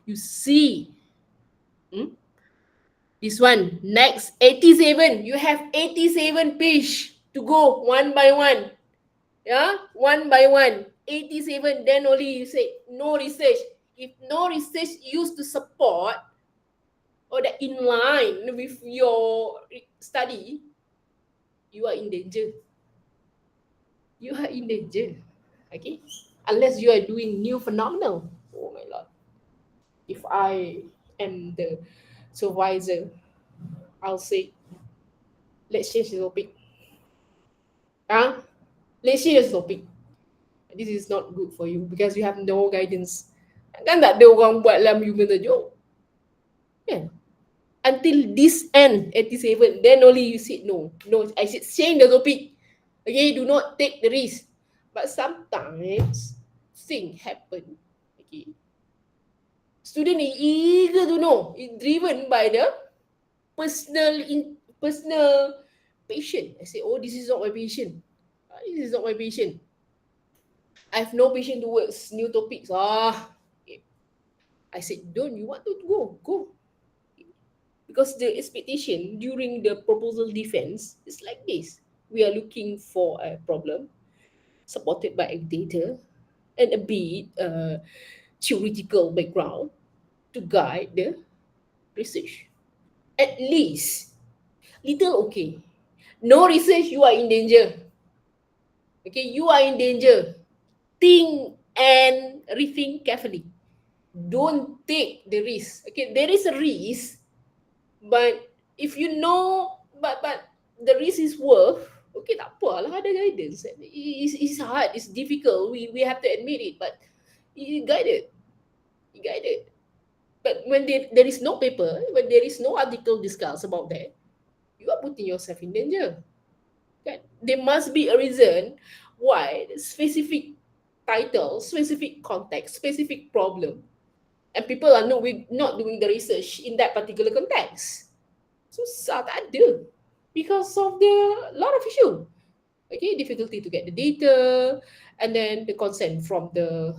You see, this one next 87. You have 87 page to go one by one. Yeah, one by one. 87. Then only you say no research. If no research used to support or that in line with your study, you are in danger. You are in danger. Okay? Unless you are doing new phenomenal. Oh my lord. If I am the supervisor, I'll say, let's change the topic. Let's change the topic. This is not good for you because you have no guidance. Kan tak ada orang buat dalam human tajuk. Kan? Until this end, 87, then only you said no. No, I said change the topic. Okay, do not take the risk. But sometimes things happen. Okay. Student is eager to know. It's driven by the personal patient. I say, oh, this is not my patient. This is not my patient. I have no patience towards new topics. Okay. I said, don't you want to go? Go. Because the expectation during the proposal defense is like this. We are looking for a problem supported by a data and a bit theoretical background to guide the research. At least, little okay. No research, you are in danger. Okay, you are in danger. Think and rethink carefully. Don't take the risk. Okay, there is a risk, but if you know, but the risk is worth. Okay, tak apa lah, ada guidance. It's hard, it's difficult. We have to admit it, but you guided. You guided. But when there is no paper, when there is no article discussed about that, you are putting yourself in danger. Okay? There must be a reason why the specific title, specific context, specific problem, and people are not doing the research in that particular context. Susah tak ada because of the lot of issue. Okay, difficulty to get the data, and then the consent from the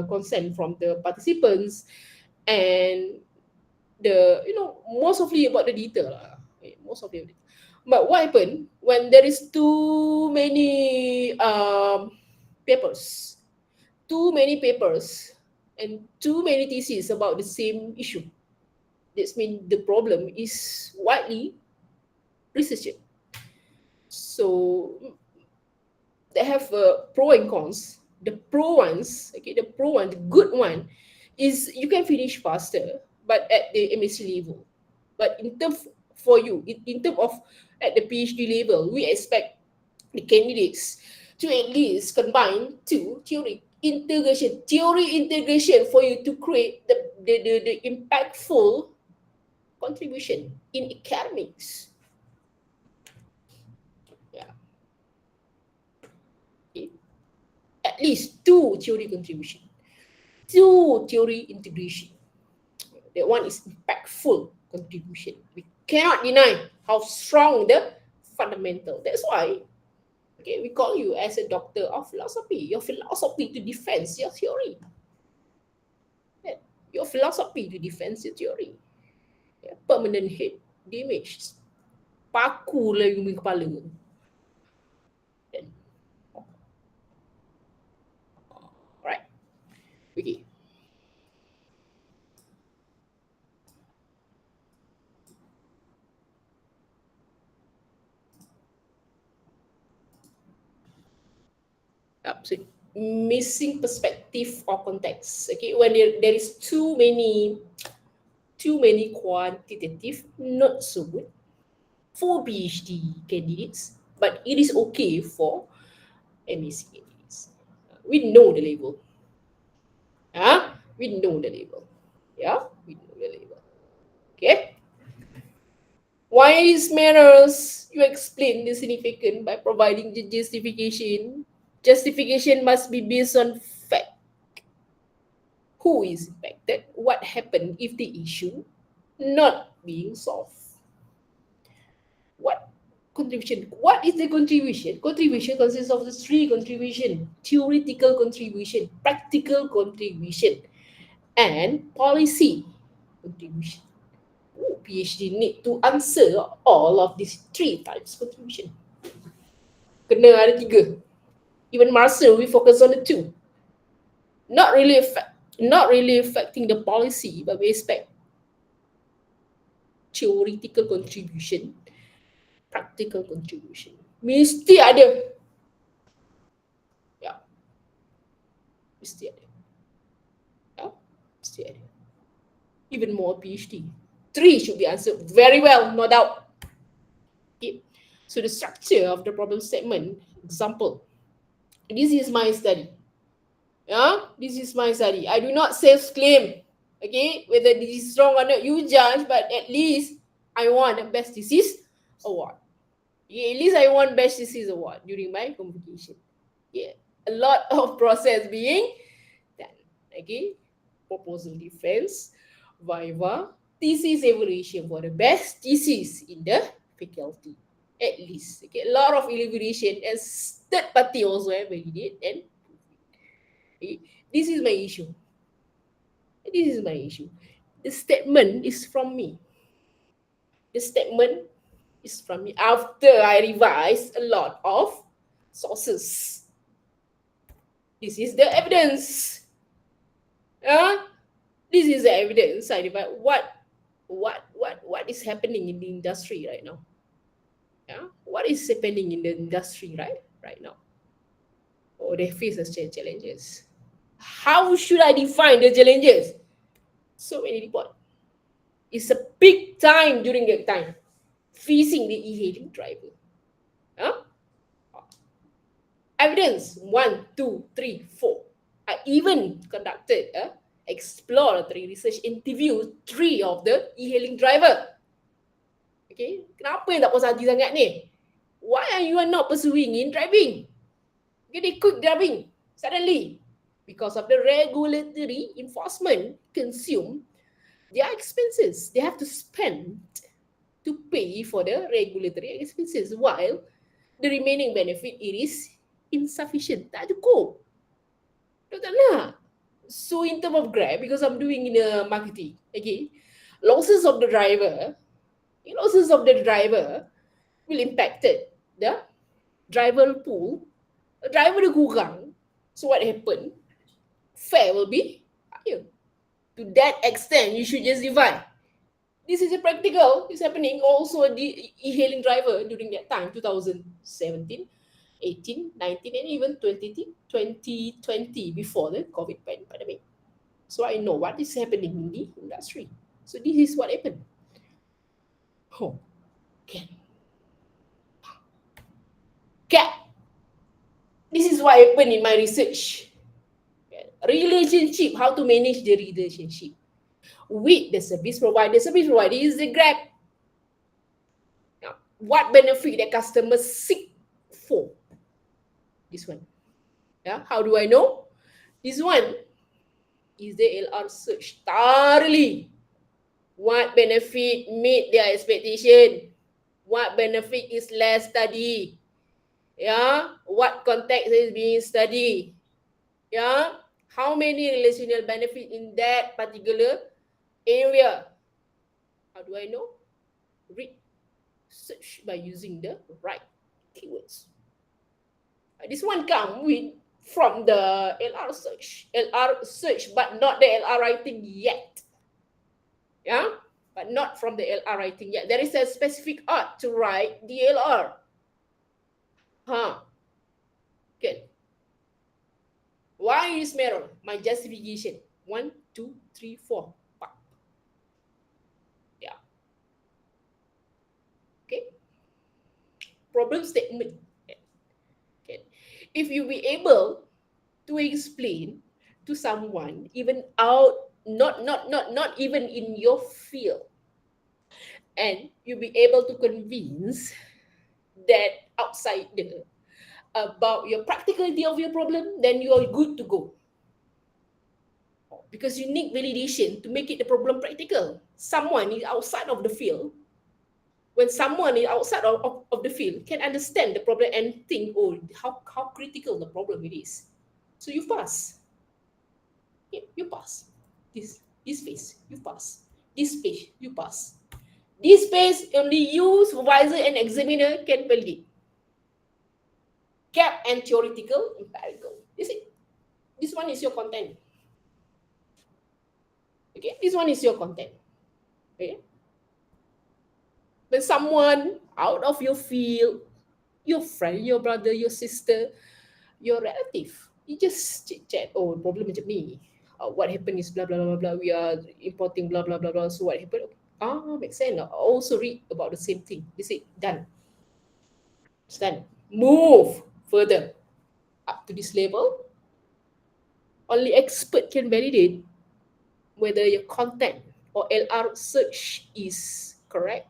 consent from the participants, and the mostly about the detail lah. Okay, most of it. But what happened when there is too many papers, and too many theses about the same issue? That means the problem is widely researched. So they have pro and cons. The pro ones, okay, the good one is you can finish faster, but at the MSc level. But in terms for you, in terms of at the PhD level, we expect the candidates to at least combine two theory integration for you to create the impactful contribution in academics. Yeah. Okay. least 2 theory contribution, 2 theory integration. That one is impactful contribution. We cannot deny how strong the fundamental. That's why, okay, we call you as a doctor of philosophy. Your philosophy to defend your theory. Your philosophy to defend your theory. Permanent head damage. Paku lagi di kepala. Alright. Okay. So missing perspective or context. Okay, when there is too many quantitative, not so good for PhD candidates, but it is okay for MSc candidates. We know the label. We know the label. Yeah, we know the label. Okay. Why is matters? You explain the significance by providing the justification. Justification must be based on fact. Who is impacted? What happened if the issue not being solved? What contribution? What is the contribution? Contribution consists of the 3 contribution: theoretical contribution, practical contribution, and policy contribution. PhD need to answer all of these 3 types contribution. Kena ada 3. Even master, we focus on the 2. Not really affecting the policy, but we expect theoretical contribution, practical contribution. Mesti ada. Ya. Mesti ada. Ya. Mesti ada. Even more PhD. 3 should be answered very well, no doubt. Okay. So the structure of the problem statement, example. This is my study. This is my study. I do not self-claim. Okay, whether this is wrong or not, you judge, but at least I won a best thesis award. Yeah, at least I won best thesis award during my convocation. Yeah, a lot of process being done. Okay, proposal defense, viva, thesis evaluation for the best thesis in the faculty. At least, okay, a lot of elaboration, and third party also validate and this is my issue. This is my issue. The statement is from me. The statement is from me after I revise a lot of sources. This is the evidence. This is the evidence. I revise what is happening in the industry right now. What is happening in the industry right now? Or they face as challenges. How should I define the challenges? So many reports. It's a big time during that time facing the e-hailing driver. Evidence 1, 2, 3, 4. I even conducted exploratory research interview 3 of the e-hailing driver. Okay, kenapa yang tak puas hati sangat ni? Why are you not pursuing in driving? Okay, they quit driving suddenly because of the regulatory enforcement consume their expenses. They have to spend to pay for the regulatory expenses, while the remaining benefit it is insufficient. Tak cukup. Tak nak. So in terms of Grab, because I'm doing in a marketing, okay, losses of the driver will impact the driver pool. The driver dia kurang. So what happened? Fare will be higher. To that extent, you should just divide. This is a practical. It's happening also the e-hailing driver during that time, 2017, 18, 19, and even 2020 before the COVID pandemic. So I know what is happening in the industry. So this is what happened. Okay. This is what happened in my research. Relationship, how to manage the relationship with the service provider. Service provider is the Grab. Now, what benefit the customers seek for? This one. Yeah, how do I know? This one is the LR search thoroughly. What benefit meet their expectation? What benefit is less study? Yeah, what context is being studied? Yeah, how many relational benefit in that particular area? How do I know? Read, search by using the right keywords. This one come with from the LR search, but not the LR writing yet. Yeah, but not from the LR writing yet. There is a specific art to write the LR. Huh? Good. Why is mirror? My justification. 1, 2, 3, 4. Yeah. Okay. Problem statement. Okay. If you be able to explain to someone, even out, not even in your field, and you be able to convince that outsider about your practicality of your problem, then you are good to go. Because you need validation to make it the problem practical. Someone is outside of the field. When someone is outside of the field can understand the problem and think, oh, how critical the problem it is. So you pass. You pass. This phase, you pass. This page, you pass. This phase only you, supervisor, and examiner can validate. Gap and theoretical, empirical. You see, this one is your content. Okay, this one is your content. Okay. When someone out of your field, your friend, your brother, your sister, your relative, you just chit chat. Oh, problem macam ni. What happened is blah blah blah blah. We are importing blah blah blah blah. So what happened? Makes sense. I also read about the same thing. This is done. It's done. Move further up to this level. Only expert can validate whether your content or LR search is correct,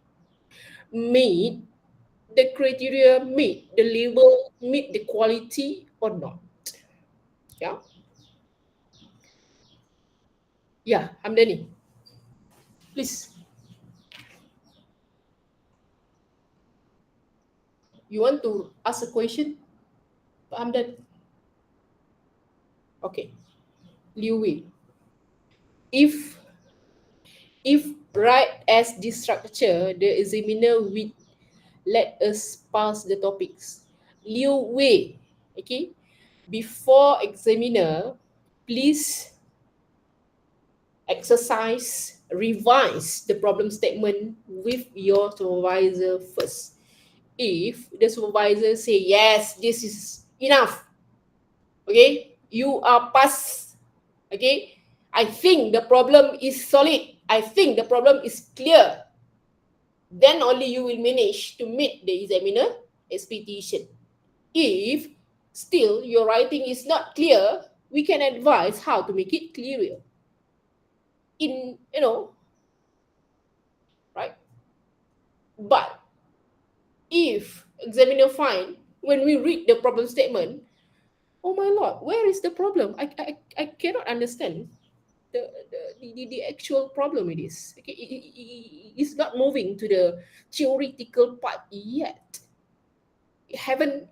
meet the criteria, meet the label, meet the quality or not. Yeah. Yeah, Hamdani. Please. You want to ask a question? Pak Hamdan? Okay. Liu Wei. If right as this structure, the examiner will let us pass the topics. Liu Wei. Okay. Before examiner, please exercise, revise the problem statement with your supervisor first. If the supervisor say, yes, this is enough, okay, you are pass, okay, I think the problem is solid, I think the problem is clear, then only you will manage to meet the examiner expectation. If still your writing is not clear, we can advise how to make it clearer. In, right? But if examiner find when we read the problem statement, oh my lord, where is the problem? I cannot understand the actual problem it is. Okay, it's not moving to the theoretical part yet. It haven't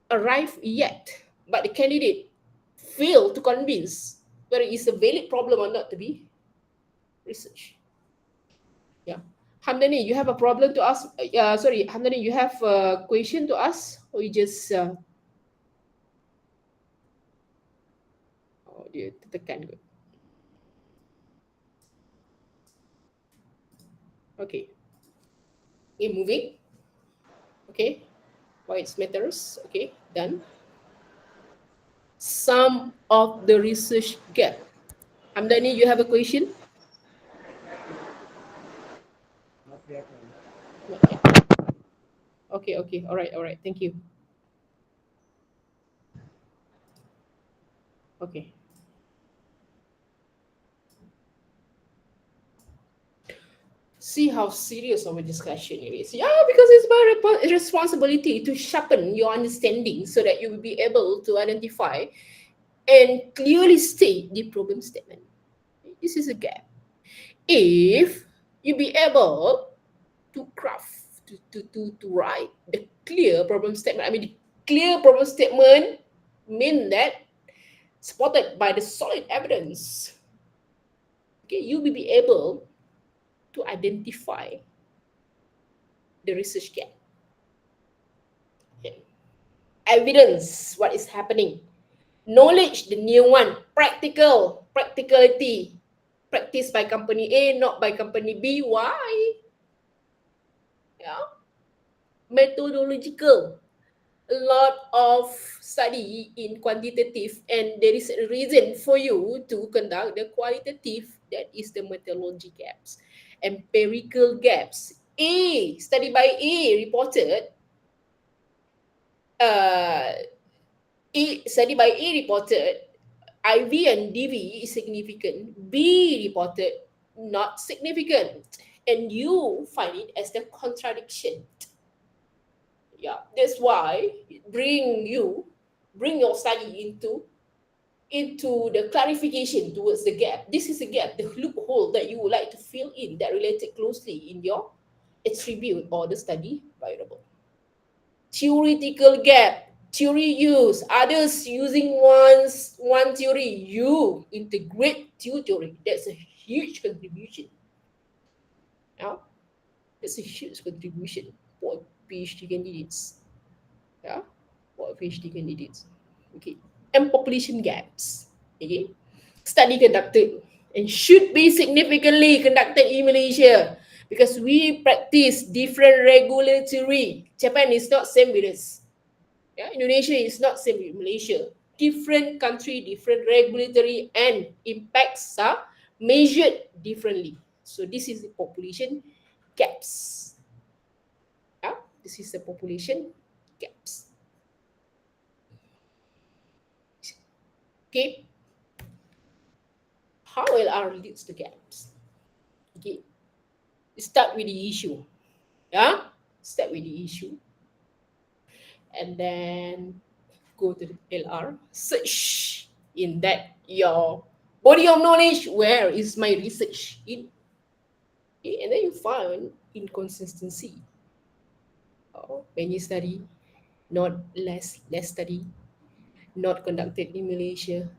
arrived yet, but the candidate failed to convince whether it's a valid problem or not to be researched. Yeah. Hamdani, you have a problem to ask? Sorry, Hamdani, you have a question to ask? Or you just... oh, dia tertekan kot. Okay. Okay, moving. Okay. Why it matters. Okay, done. Some of the research gap. Hamdani, you have a question? Not yet. Okay, okay. All right. Thank you. Okay. See how serious of a discussion it is. Yeah, because it's my responsibility to sharpen your understanding so that you will be able to identify and clearly state the problem statement. This is a gap. If you be able to craft, to write the clear problem statement, I mean, the clear problem statement mean that supported by the solid evidence, okay, you will be able to identify the research gap. Okay. Evidence, what is happening. Knowledge, the new one. Practicality. Practice by company A, not by company B. Why? Yeah. Methodological. A lot of study in quantitative, and there is a reason for you to conduct the qualitative. That is the methodology gaps. Empirical gaps. A, study by A reported, study by A reported IV and DV is significant. B reported not significant. And you find it as the contradiction. Yeah, that's why bring your study into the clarification towards the gap. This is a gap, the loophole that you would like to fill in that related closely in your attribute or the study variable. Theoretical gap, theory use, others using one theory, you integrate two theory. That's a huge contribution. Yeah, that's a huge contribution for PhD candidates. Yeah, for PhD candidates. Okay, and population gaps. Okay, study conducted and should be significantly conducted in Malaysia because we practice different regulatory. Japan is not same with us. Yeah, Indonesia is not same with Malaysia. Different country, different regulatory and impacts are measured differently. So this is the population gaps. Yeah, this is the population gaps. Okay. How LR leads to gaps? Okay. Start with the issue. Yeah. Start with the issue. And then go to the LR. Search in that your body of knowledge. Where is my research in? Okay. And then you find inconsistency. When you study, not less study, not conducted in Malaysia.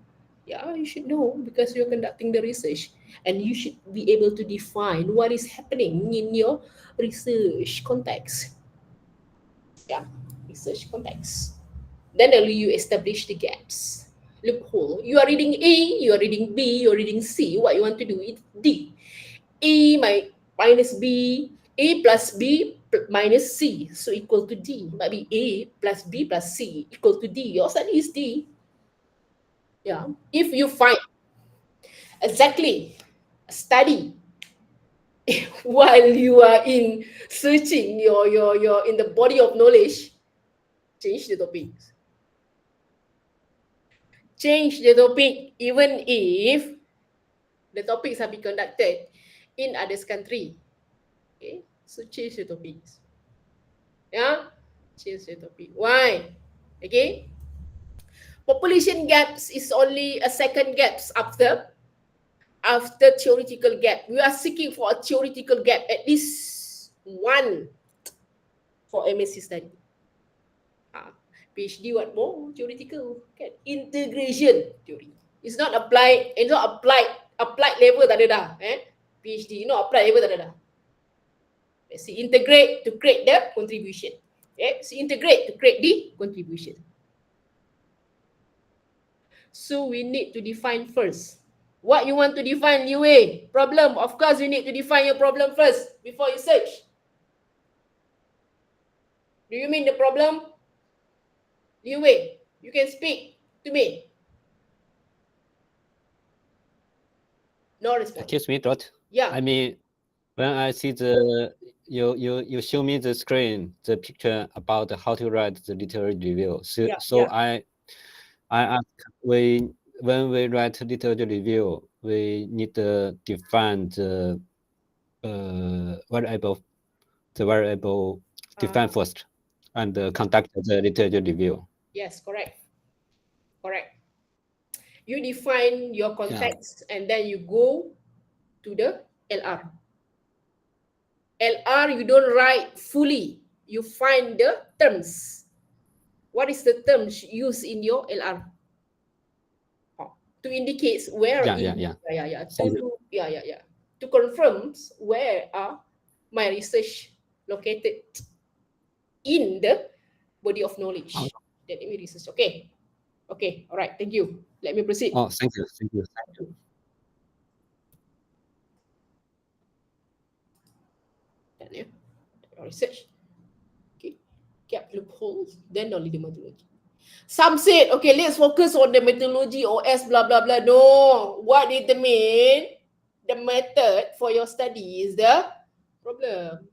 Yeah, you should know because you're conducting the research and you should be able to define what is happening in your research context. Yeah, research context. Then only you establish the gaps, loophole. You are reading A, you are reading B, you are reading C. What you want to do is D. A minus B, A plus B minus C, so equal to D. Might be A plus B plus C equal to D. Your study is D. Yeah. If you find exactly a study while you are in searching your in the body of knowledge, change the topic. Change the topic even if the topics have been conducted in others country. Okay, so change the topics. Yeah, change the topic. Why? Okay, population gaps is only a second gaps after theoretical gap. We are seeking for a theoretical gap, at least one for MSc study. PhD what more? Theoretical. Kan? Integration theory. It's not applied level tak ada dah. PhD, applied level tak ada dah. Let's see, integrate to create the contribution. Okay? So integrate to create the contribution. So we need to define first. What you want to define, Liu Wei? Problem. Of course, you need to define your problem first before you search. Do you mean the problem? Liu Wei, you can speak to me. No response. Excuse me, Dot. Yeah. I mean, when I see the you show me the screen, the picture about how to write the literary review. So I ask, when we write literary review, we need to define the variable, define first, and conduct the literature review. Yes, correct. You define your context and then you go to the LR. LR, you don't write fully. You find the terms. What is the terms used in your LR? To indicate where to confirm where are my research located in the body of knowledge that we research. Okay, all right, thank you. Let me proceed. Oh, thank you. Done, yeah. Research. Okay, gap loopholes, then only the methodology. Some said, okay, let's focus on the methodology or blah blah blah. No, what determine the method for your study is the problem.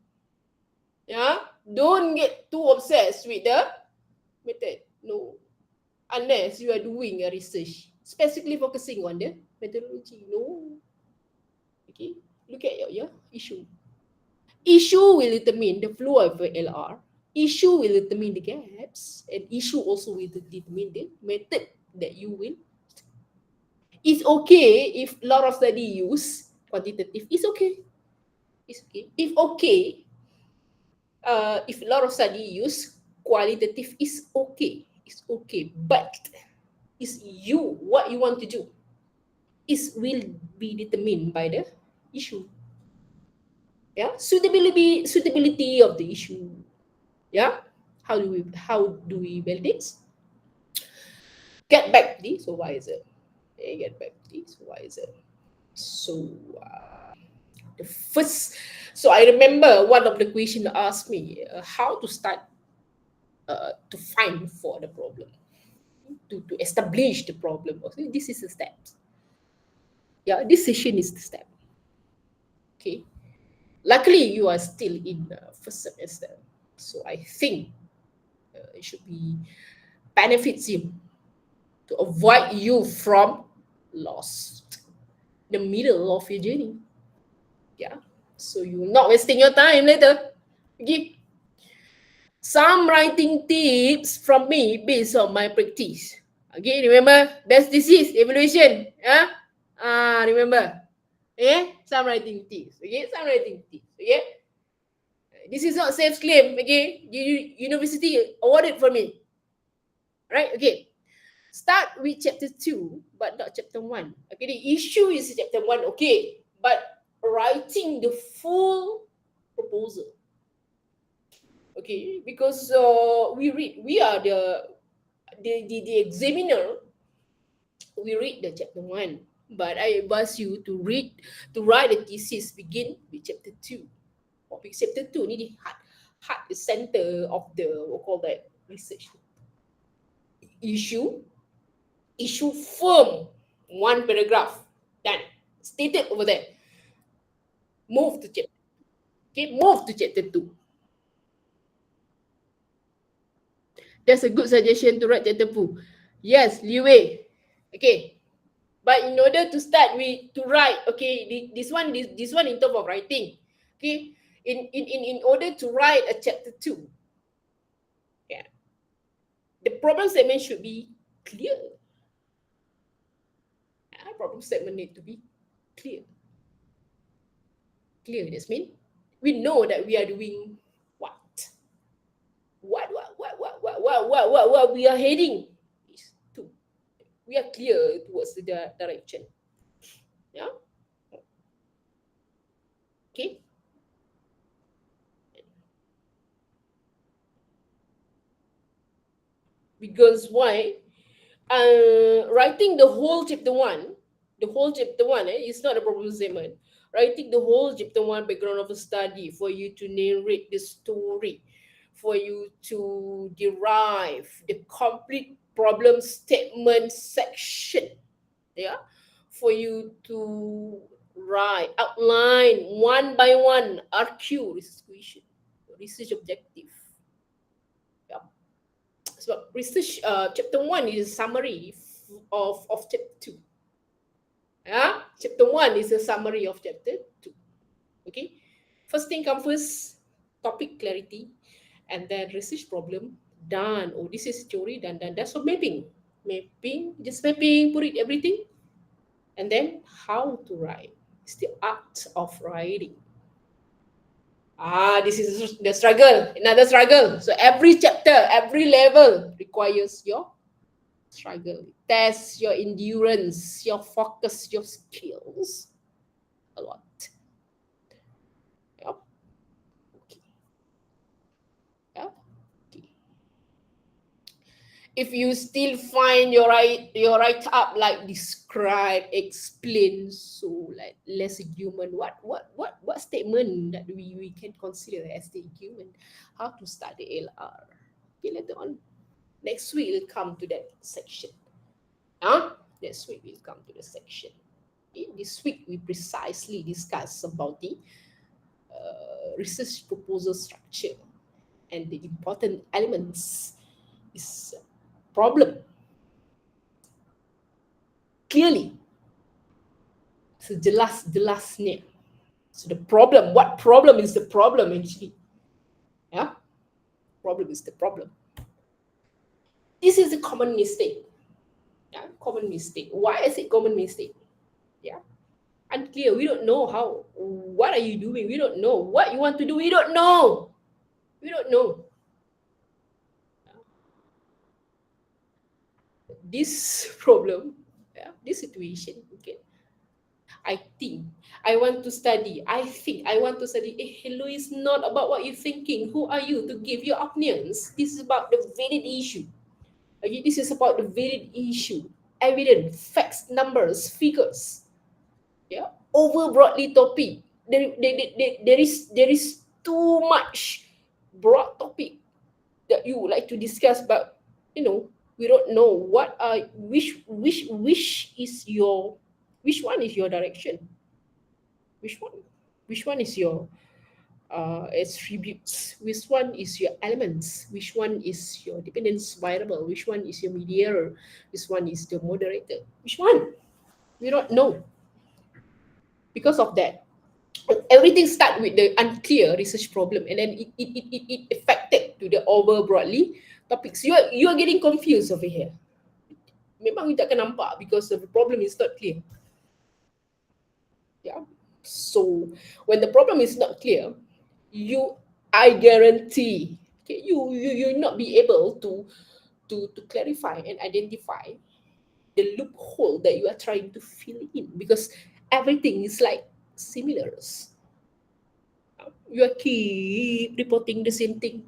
Yeah, don't get too obsessed with the method. No, unless you are doing a research specifically focusing on the methodology. No. Okay, look at your issue. Issue will determine the flow of the LR. Issue will determine the gaps, and issue also will determine the method that you will. It's okay if a lot of study use quantitative. It's okay. If a lot of study use qualitative, it's okay. But it's you, what you want to do will be determined by the issue. Yeah, suitability of the issue. Yeah, how do we validate? Get back to the supervisor. Get back to the supervisor. So the first, so I remember one of the questions asked me how to start to find for the problem, to establish the problem. Okay, this is the step. Yeah, this session is the step. Okay, luckily you are still in the first semester, so I think it should be benefits you to avoid you from lost the middle of your journey. Yeah, so you're not wasting your time later. Okay, some writing tips from me based on my practice. Okay, remember best thesis evaluation. Remember. Okay, some writing tips. Okay, Okay, this is not safe claim. Okay, university awarded for me. Right? Okay. Start with chapter 2, but not chapter 1. Okay, the issue is chapter 1, okay, but writing the full proposal. Okay, because we are the examiner, we read the chapter 1, but I advise you to write the thesis begin with chapter 2. Because chapter 2 ni di heart the center of the research. Issue firm, one paragraph, done, stated over there. Move to chapter. Okay, move to chapter 2. That's a good suggestion to write chapter 2. Yes, leeway. Okay, but in order to start to write, okay, this one in terms of writing. Okay, in order to write a chapter 2, yeah, the problem statement should be clear. Problem statement need to be clear. This means we know that we are doing what we are heading is to. We are clear towards the direction. Yeah. Okay. Because why? Writing the whole chapter 1. Is not a problem statement. Writing the whole chapter 1 background of a study for you to narrate the story, for you to derive the complete problem statement section. Yeah, for you to outline one by one RQ research objective. Yeah. So research chapter 1 is a summary of chapter 2. Yeah, chapter 1 is a summary of chapter 2. Okay, First thing come first, topic clarity, and then research problem, done. Oh, this is theory, done. That's what mapping. Just mapping, put it everything, and then how to write. It's the art of writing. This is the struggle, another struggle. So every chapter, every level requires your struggle. Test your endurance, your focus, your skills a lot. Yep. Okay. Yep. Okay. If you still find your write up like describe, explain, so like less human, what statement that we can consider as the human? How to start the LR? Okay, later on. Next week we'll come to that section. Next week we'll come to the section. Okay? This week we precisely discuss about the research proposal structure, and the important elements is problem. Clearly. So jelasnya. So the problem, what problem is the problem actually? Yeah? Problem is the problem. This is a common mistake. Yeah, common mistake. Why is it common mistake? Yeah. Unclear. We don't know how. What are you doing? We don't know. What you want to do? We don't know. We don't know. This problem, this situation, okay. I think I want to study. I think I want to study. Hello, it's not about what you're thinking. Who are you to give your opinions? This is about the valid issue. Okay, this is about the valid issue. Evidence, facts, numbers, figures. Yeah, over broadly topic. There is too much broad topic that you would like to discuss, but we don't know what are which is your, which one is your direction, which one is your attributes, which one is your elements, which one is your dependence variable, which one is your mediator, which one is the moderator, which one we don't know. Because of that, everything start with the unclear research problem, and then it affected to the over broadly topics. You are getting confused over here. Memang you takkan nampak because the problem is not clear. Yeah. So when the problem is not clear, I guarantee, okay, you'll not be able to clarify and identify the loophole that you are trying to fill in, because everything is like similar. You are keep reporting the same thing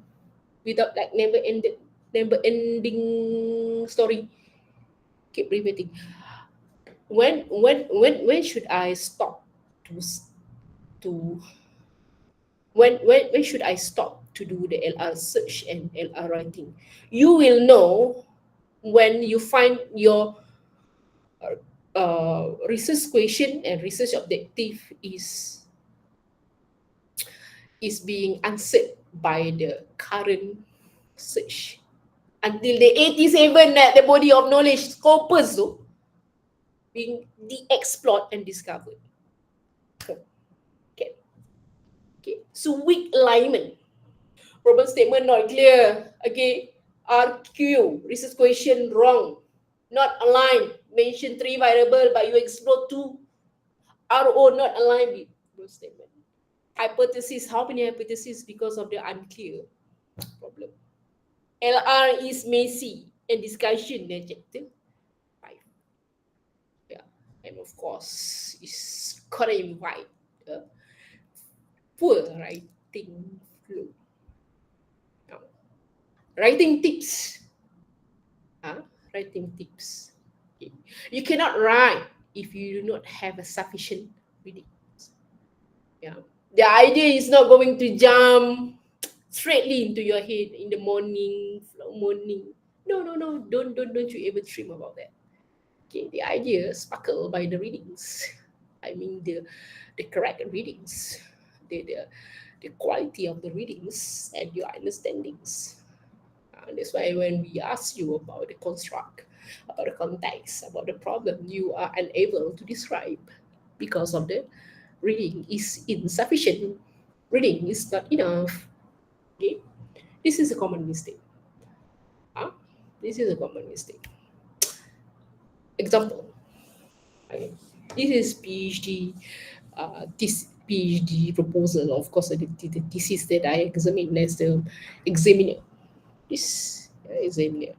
without like never ending story. Keep repeating. When should I stop to when should I stop to do the LR search and LR writing? You will know when you find your research question and research objective is being answered by the current search. Until the 87 that the body of knowledge scopus being de-explored and discovered. Okay. So weak alignment. Problem statement not clear. Okay. RQ, research question wrong. Not aligned. Mention 3 variable but you explore 2. RO not aligned with problem statement. Hypothesis, how many hypotheses because of the unclear problem? LR is messy and discussion adjective 5. Yeah, and of course is correct right. Poor writing flow. Now, writing tips. Writing tips. Okay. You cannot write if you do not have a sufficient reading. Yeah. The idea is not going to jump straightly into your head in the morning. No. Don't you ever dream about that. Okay, the idea sparkled by the readings. I mean the correct readings, the quality of the readings and your understandings. That's why when we ask you about the construct, about the context, about the problem, you are unable to describe because of the reading is insufficient. Reading is not enough. Okay, this is a common mistake. This is a common mistake. Example. Okay. This is PhD, this PhD proposal. Of course, the thesis that I examine as the examiner. This examiner.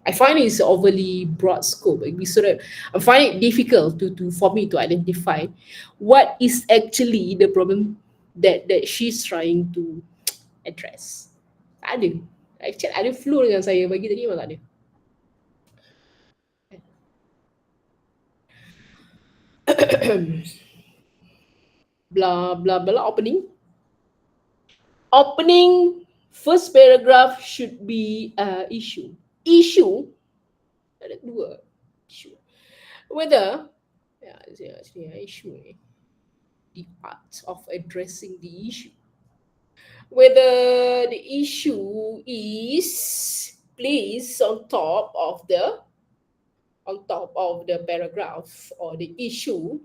I find it's overly broad scope. Like I find it difficult for me to identify what is actually the problem that she's trying to address. Tak ada. Actually ada flu dengan saya bagi tadi memang tak ada. Blah blah blah. Opening first paragraph should be issue. Issue ada dua issue. Whether issue ni, the art of addressing the issue. Whether the issue is placed on top of the paragraph, or the issue,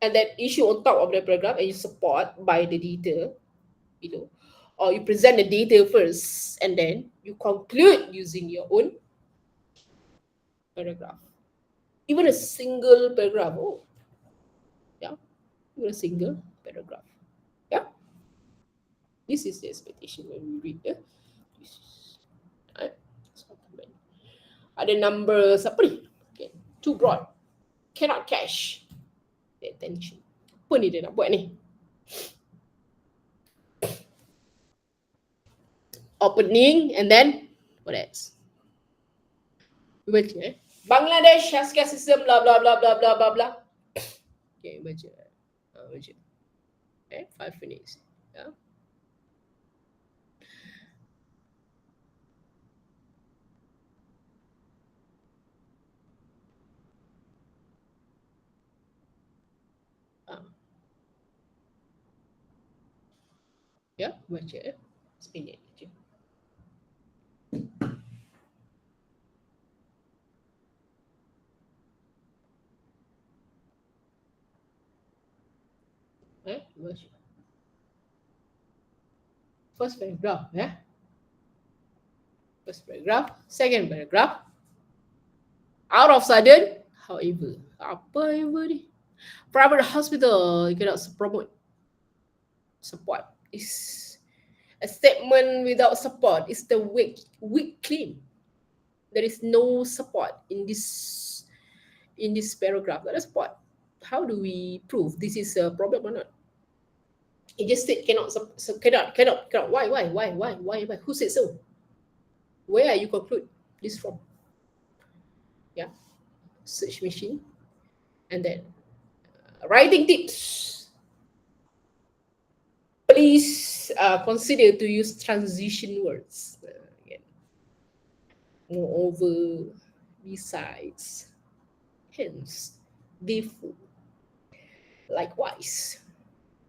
and that issue on top of the paragraph and you support by the data, or you present the data first and then you conclude using your own paragraph. Even a single paragraph. Even a single paragraph. Yeah. This is the expectation when we read the ada numbers apa ni? Okay. Too broad. Cannot catch the attention. Apa ni dia nak buat ni? Opening and then what else? Baca. Bangladesh healthcare system blah blah blah blah blah blah blah. Okay, baca. Baca. Okay, 5 minutes. Yeah. Ya, baca. Sepinit je. Baca. First paragraph, First paragraph, second paragraph. Out of sudden, however. Apa however ni? Private hospital, you cannot promote support. Is a statement without support. Is the weak claim. There is no support in this paragraph. There is support. How do we prove this is a problem or not? It just said cannot. Why? Who said so? Where are you conclude this from? Yeah, search machine, and then writing tips. Please consider to use transition words. Again. Moreover, besides, hence, therefore, likewise.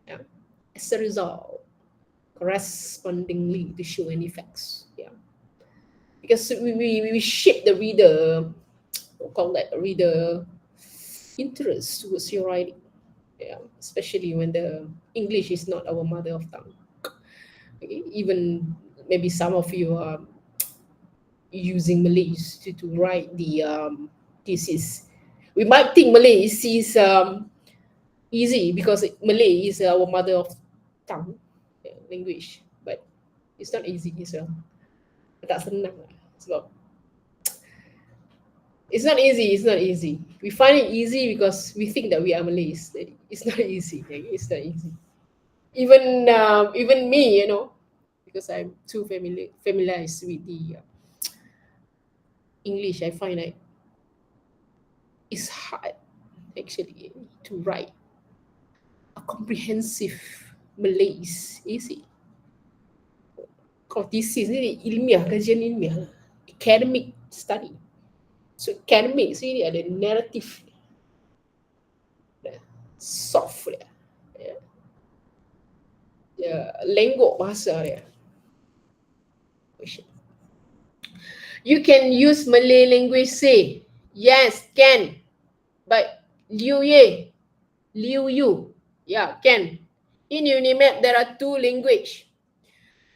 Yeah. As a result, correspondingly to show any facts. Yeah. Because we shape the reader, we'll call that reader interest towards your writing. Yeah, especially when the English is not our mother of tongue. Okay? Even maybe some of you are using Malay to write the thesis. We might think Malay is easy because Malay is our mother of tongue language, but it's not easy as well. Tak senang lah sebab It's not easy. We find it easy because we think that we are Malays. It's not easy. It's not easy. Even me, because I'm too familiarized with the English, I find that it's hard actually to write a comprehensive Malays. Easy. Kalau thesis ni ilmiah, kajian ilmiah, academic study. So academic sini ada narrative, soft dia, lenggok bahasa dia. You can use Malay language, say yes, can, but Liu Yu, yeah, can. In UNIMAP, there are 2 languages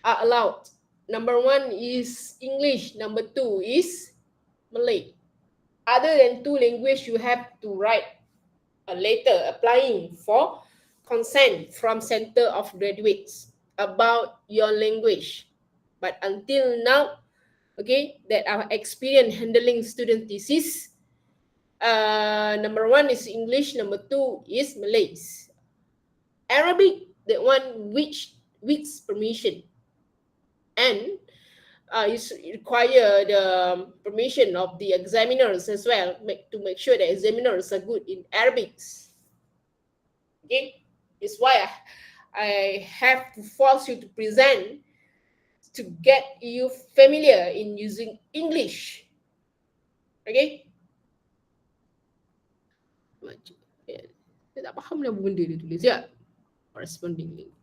are allowed. Number 1 is English. Number 2 is Malay. Other than 2 languages, you have to write a letter applying for consent from Center of Graduates about your language. But until now, okay, that our experience handling student thesis, number 1 is English, number 2 is Malay. Arabic, that one which with permission, and you require the permission of the examiners as well, to make sure that examiners are good in Arabic. Okay, it's why I have to force you to present to get you familiar in using English. Okay? Saya tak faham lah benda dia tulis ya. Correspondingly.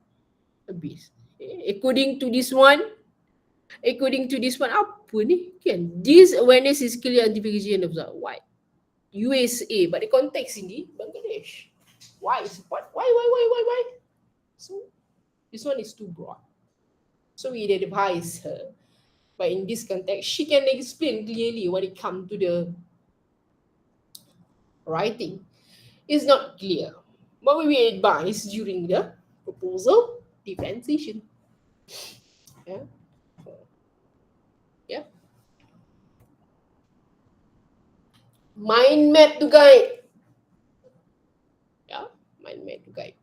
Habis. According to this one, apa ni? Kan? This awareness is clear identification of the white. USA, but the context ini Bangladesh. Why? Why? So this one is too broad. So we advise her, but in this context, she can explain clearly when it comes to the writing. It's not clear. What we advise during the proposal defense session. Yeah. Mind map to guide. Yeah, mind map to guide.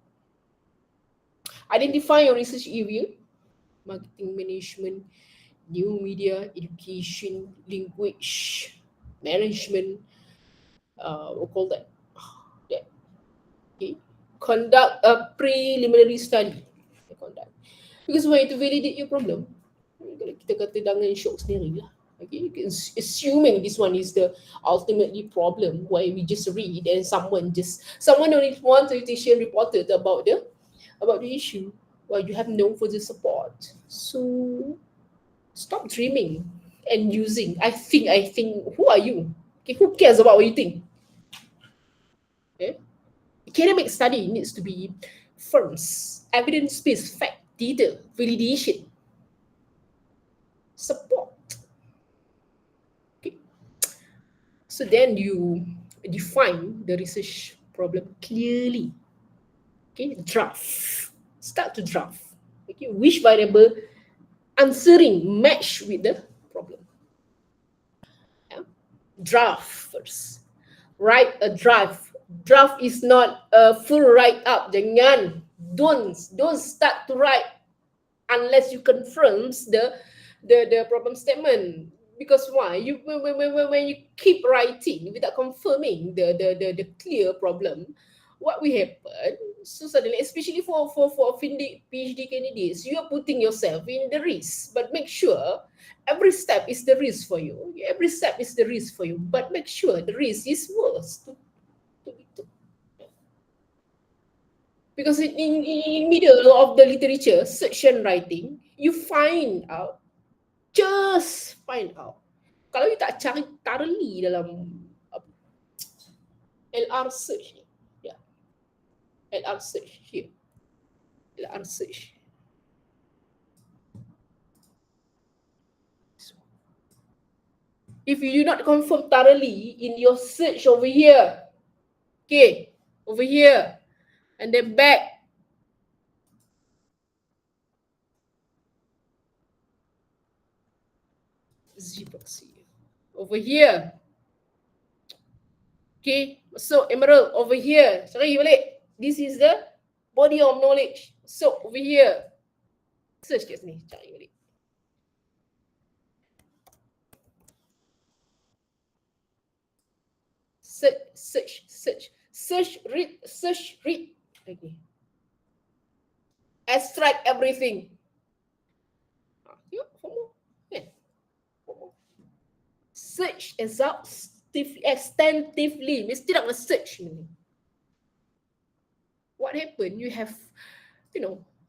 Identify your research area: marketing management, new media, education, language, management. We'll call that. Yeah. Okay. Conduct a preliminary study. Because when to validate your problem, kita kata jangan shock sendiri lah. Okay, assuming this one is the ultimately problem, why we just read and someone only one citation reported about the issue, while you have no further support. So stop dreaming and using. I think. Who are you? Okay, who cares about what you think? Okay, academic study needs to be firm, evidence-based, fact, data, validation, support. Okay. So then you define the research problem clearly. Okay, draft. Start to draft. Okay, which variable answering match with the problem. Yeah. Draft first. Write a draft. Draft is not a full write-up. Don't start to write unless you confirm the problem statement. Because why? When you keep writing without confirming the clear problem, what will happen? So suddenly, especially for PhD candidates, you are putting yourself in the risk. But make sure every step is the risk for you. Every step is the risk for you. But make sure the risk is worth to be took. Because in middle of the literature section writing, you find out. Just find out. Kalau you tak cari thoroughly dalam LR search ni. Yeah. LR search here. LR search. If you do not confirm thoroughly in your search over here, okay, over here, and then back, over here. Okay, so Emerald over here. Sorry, balik. This is the body of knowledge. So over here. Search kat sini. Cari balik. Search, read. Okay. Extract everything. Search extensively. Mesti nak search ni. What happened? You have,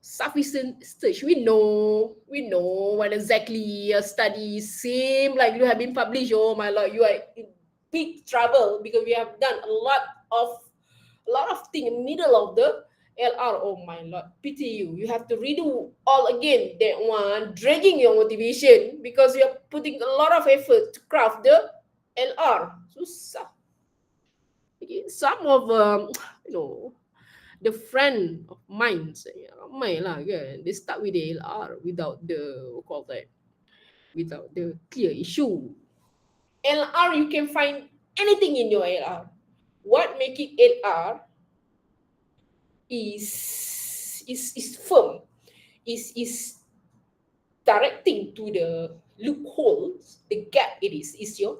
sufficient search. We know what exactly your studies seem like you have been published. Oh my Lord, you are in big trouble because we have done a lot of things in the middle of the LR, oh my lord, pity you. You have to redo all again that one, dragging your motivation because you're putting a lot of effort to craft the LR. Susah. Okay. Some of the friend of mine say, ramai lah kan, they start with the LR without the without the clear issue. LR, you can find anything in your LR. What make it LR is firm, is directing to the loopholes, the gap it is your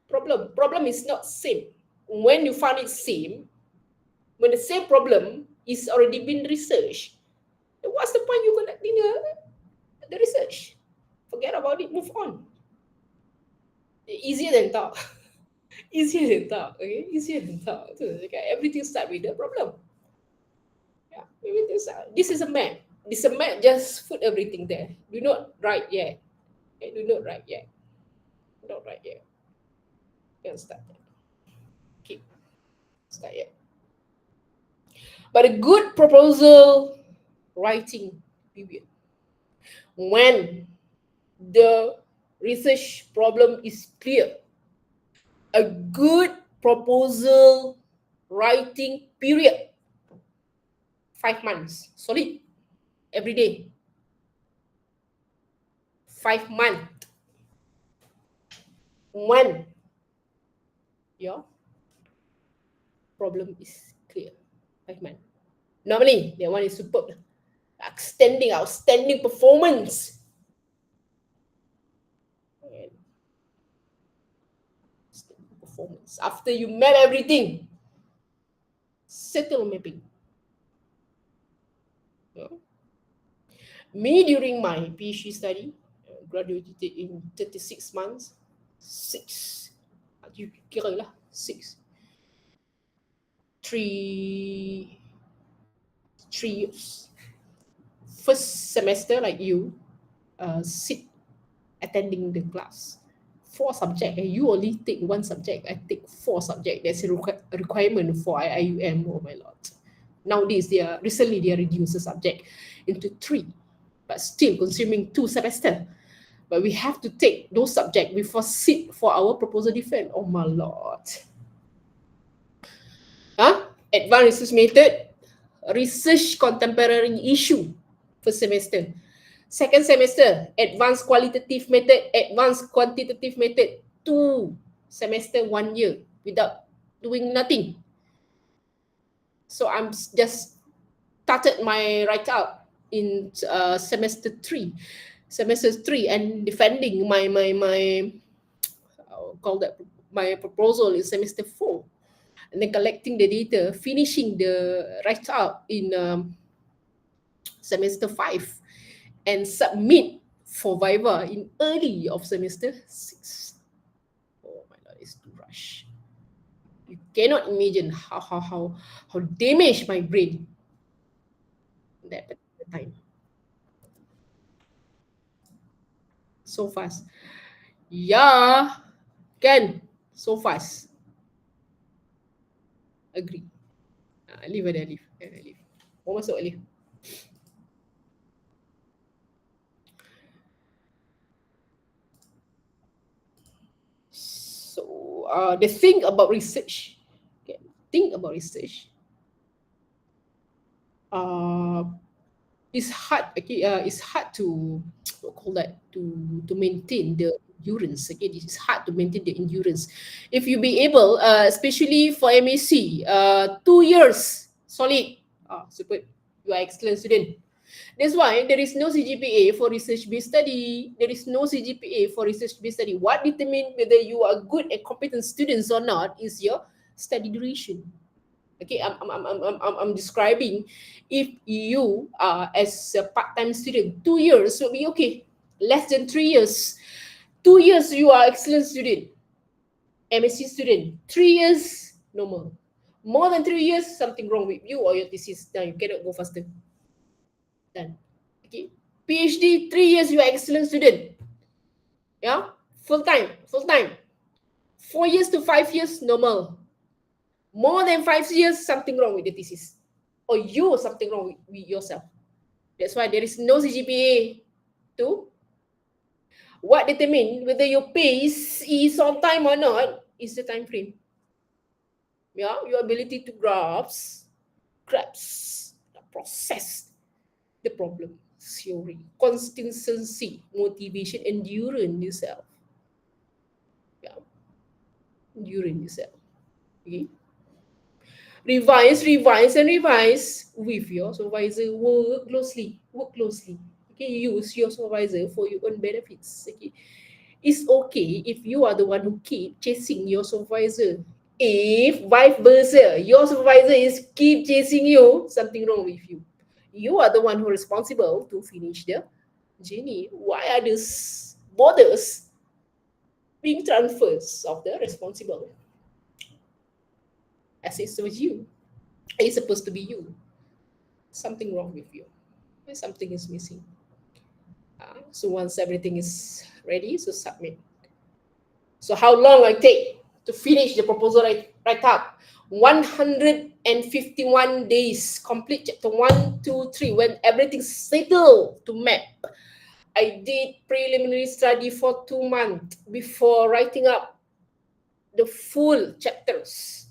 problem. Problem is not same. When you find it same, when the same problem is already been researched, what's the point you conducting the research? Forget about it, move on. Easier than talk. Easier than talk, okay? Easier than talk. So, okay, everything start with the problem. Yeah, this is a map. This is a map, just put everything there. Do not write yet. Okay, do not write yet. Don't write yet. Can't start yet. Okay, start yet. But a good proposal writing period, when the research problem is clear, a good proposal writing period, 5 months, solid, every day, 5 months, when your problem is clear, 5 months. Normally, that one is superb. Outstanding performance. Performance. After you map everything, settle mapping. Me, during my PhD study, graduated in 36 months, 6. You kira lah, 6. 3 years. First semester, like you, sit attending the class. 4 subjects, and you only take 1 subject. I take 4 subjects. That's a requirement for IIUM. Oh my lord! Nowadays, recently they reduced the subject into 3, but still consuming 2 semesters. But we have to take those subjects before sit for our proposal defense. Oh my lord! Advanced research method, research contemporary issue, first semester. Second semester, advanced qualitative method, advanced quantitative method, 2 semester, 1 year without doing nothing. So I'm just started my write-up in semester 3, and defending my my proposal in semester 4, and then collecting the data, finishing the write-up in semester 5, and submit for Viva in early of semester 6. Oh my god, it's too rush. You cannot imagine how damaged my brain that particular time. So fast. Yeah, kan? So fast. Agree. Leave. Mau masuk leave. So the thing about research, okay, it's hard. Okay, it's hard to to maintain the endurance. Okay, it's hard to maintain the endurance. If you be able, especially for MAC, 2 years solid. Super. You are excellent student. That's why there is no CGPA for research-based study. There is no CGPA for research-based study. What determines whether you are good and competent students or not is your study duration. Okay, I'm describing if you are as a part-time student, 2 years will be okay. Less than 3 years. 2 years you are excellent student. MSc student. 3 years normal. More than 3 years, something wrong with you or your thesis. Now you cannot go faster. Done. Okay. PhD, 3 years you are excellent student. Yeah, full time. 4 years to 5 years normal. More than 5 years, something wrong with the thesis. or you something wrong with yourself. That's why there is no CGPA to what determine whether your pace is on time or not is the time frame. Yeah, your ability to grasp, process the problem, theory, consistency, motivation, endurance yourself. Yeah, endurance yourself. Okay. Revise with your supervisor. Work closely. Okay, use your supervisor for your own benefits. Okay, it's okay if you are the one who keep chasing your supervisor. If vice versa, your supervisor is keep chasing you, something wrong with you. You are the one who responsible to finish the journey. Why are these borders being transferred of the responsible? As it's with you, it's supposed to be you. Something wrong with you. Something is missing. So once everything is ready, so submit. So how long I take to finish the proposal write up? 151 days. Complete chapter 1, 2, 3. When everything's settled to map. I did preliminary study for 2 months before writing up the full chapters.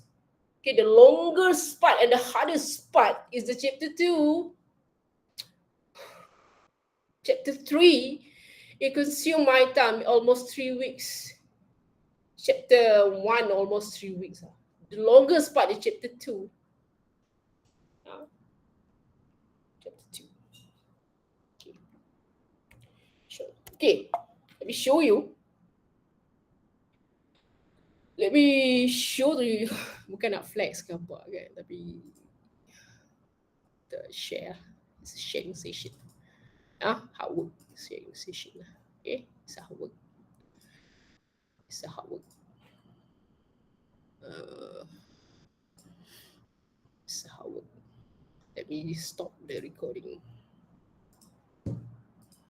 Okay, the longest part and the hardest part is the chapter 2. Chapter 3, it consumed my time almost 3 weeks. Chapter 1, almost 3 weeks. The longest part is chapter 2. Chapter 2. Okay. Sure. Okay, let me show you. Let me show you. Bukan nak flex ke apa kan, tapi the share. It's a sharing session. Hard work. Sharing session. Okay, it's a hard work. It's a hard work. It's a hard work. Let me stop the recording.